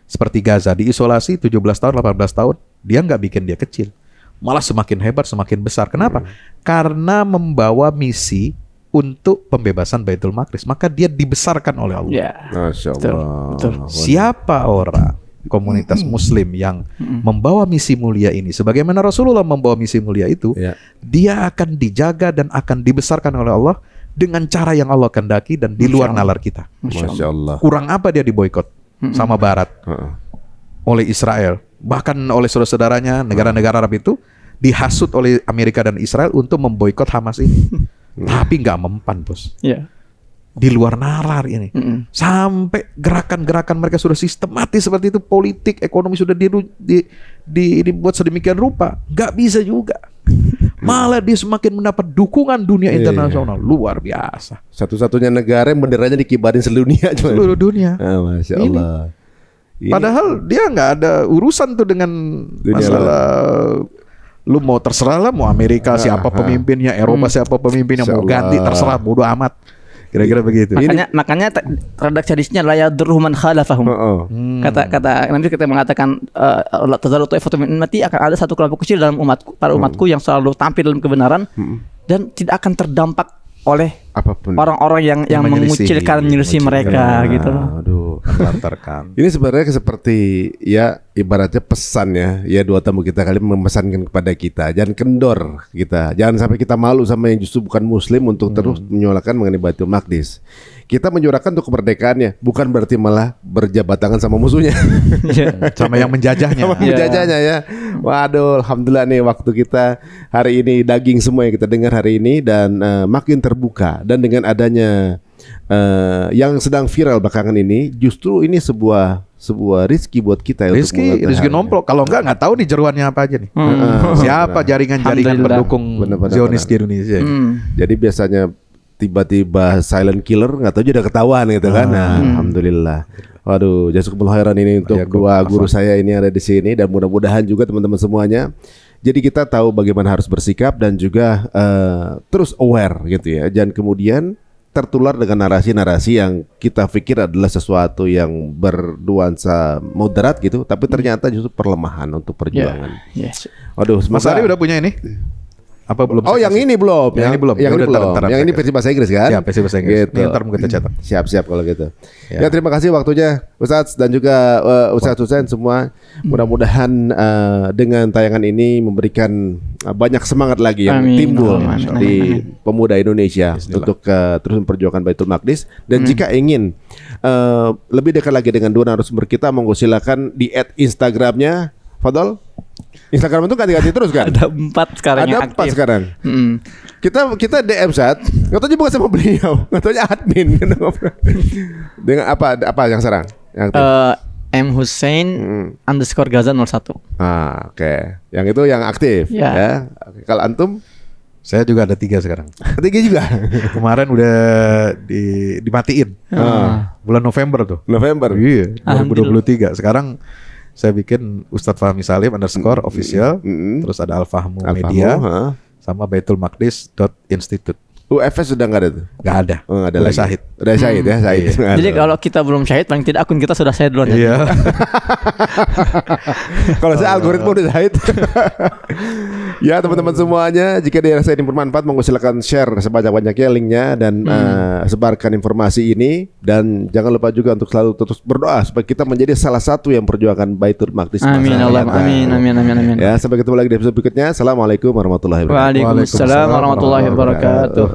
seperti Gaza diisolasi 17 tahun, 18 tahun, dia nggak bikin dia kecil. Malah semakin hebat, semakin besar. Kenapa? Karena membawa misi untuk pembebasan Baitul Maqdis, maka dia dibesarkan oleh Allah. Ya. Masya Allah. Betul. Siapa orang komunitas Muslim yang membawa misi mulia ini, sebagaimana Rasulullah membawa misi mulia itu, dia akan dijaga dan akan dibesarkan oleh Allah dengan cara yang Allah kehendaki dan di luar nalar kita. Masya Allah. Kurang apa dia diboikot sama Barat, oleh Israel, bahkan oleh saudara-saudaranya negara-negara Arab itu dihasut oleh Amerika dan Israel untuk memboikot Hamas ini. Tapi nggak mempan, bos. Di luar nalar ini. Sampai gerakan-gerakan mereka sudah sistematis seperti itu, politik, ekonomi sudah dibuat sedemikian rupa, nggak bisa juga. Malah dia semakin mendapat dukungan dunia internasional. Luar biasa. Satu-satunya negara yang benderanya dikibarin seluruh dunia. Masya Allah. Padahal dia nggak ada urusan tuh dengan masalah. Lu mau terserah lah, mau Amerika siapa pemimpinnya, Eropa siapa pemimpinnya, mau ganti terserah, bodo amat. Kira-kira begitu. Makanya redaksi hadisnya la yadurru man khalafahum. Kata Nabi kita mengatakan la tazalu ta'ifatun min ummati, akan ada satu kelompok kecil dalam umatku yang selalu tampil dalam kebenaran dan tidak akan terdampak oleh apapun orang-orang yang mengucilkan, menyelisih mereka gitu. Aduh, melantarkan. Ini sebenarnya seperti ya ibaratnya pesan ya dua tamu kita kali memesankan kepada kita, jangan kendor kita, jangan sampai kita malu sama yang justru bukan Muslim untuk terus menyuarakan mengenai Baitul Maqdis. Kita menyuarakan untuk kemerdekaannya, bukan berarti malah berjabat tangan sama musuhnya, sama yang menjajahnya. Menjajahnya ya. Waduh, alhamdulillah nih waktu kita hari ini daging semua yang kita dengar hari ini dan makin terbuka, dan dengan adanya yang sedang viral belakangan ini, justru ini sebuah rezeki buat kita. Rezeki nomplok. Kalau nggak tahu nih jeruannya apa aja nih. Siapa jaringan-jaringan pendukung Zionis di Indonesia. Jadi biasanya tiba-tiba silent killer nggak tahu udah ketahuan gitu kan. Nah, alhamdulillah. Waduh, jazakumullah khairan ini untuk dua guru saya ini ada di sini, dan mudah-mudahan juga teman-teman semuanya. Jadi kita tahu bagaimana harus bersikap dan juga terus aware gitu ya. Jangan kemudian tertular dengan narasi-narasi yang kita pikir adalah sesuatu yang bernuansa moderat gitu, tapi ternyata justru perlemahan untuk perjuangan. Waduh, Mas Ari udah punya ini? Apa belum? Oh, yang ini belum. Yang ini belum. Yang ini belum. Yang ini versi bahasa Inggris kan? Ya, versi bahasa Inggris. Gitu. Ini ntar mau kita cetak. Siap-siap kalau gitu. Ya, terima kasih waktunya Ustadz dan juga Ustadz Husain semua. Mudah-mudahan dengan tayangan ini memberikan banyak semangat lagi yang timbul di pemuda Indonesia untuk terus memperjuangkan Baitul Maqdis. Dan jika ingin lebih dekat lagi dengan dua narasumber kita, monggo silakan di @Instagramnya Fadol. Instagram itu ganti-ganti terus kan? Ada 4 sekarang. Ada 4 sekarang. Kita DM saat, nggak tahu bukan sama beliau, nggak tahu admin. Dengan apa yang sekarang? Yang M Hussein _ Gaza 01. Oke. Yang itu yang aktif. Ya. Kalau antum? Saya juga ada 3 sekarang. 3 juga. Kemarin udah dimatiin. Bulan November tuh. November. Iya. 2023. Sekarang saya bikin Ustadz Fahmi Salim _official, terus ada Al-Fahmu Media, sama Baitul Maqdis.institute. UFS sudah nggak ada tuh? Nggak ada. Nggak ada lagi. Syahid. Udah Syahid ya, Syahid. Jadi kalau kita belum syahid, paling tidak akun kita sudah syahid duluan. Iya. Kalau saya algoritma udah Syahid. Ya teman-teman semuanya, jika dirasa ini bermanfaat, monggo silakan share sebanyak-banyaknya linknya dan sebarkan informasi ini, dan jangan lupa juga untuk selalu terus berdoa supaya kita menjadi salah satu yang perjuangkan Baitul Maqdis. Amin Allah, amin. Ya, sampai ketemu lagi di episode berikutnya. Assalamualaikum warahmatullahi wabarakatuh. Waalaikumsalam warahmatullahi wabarakatuh.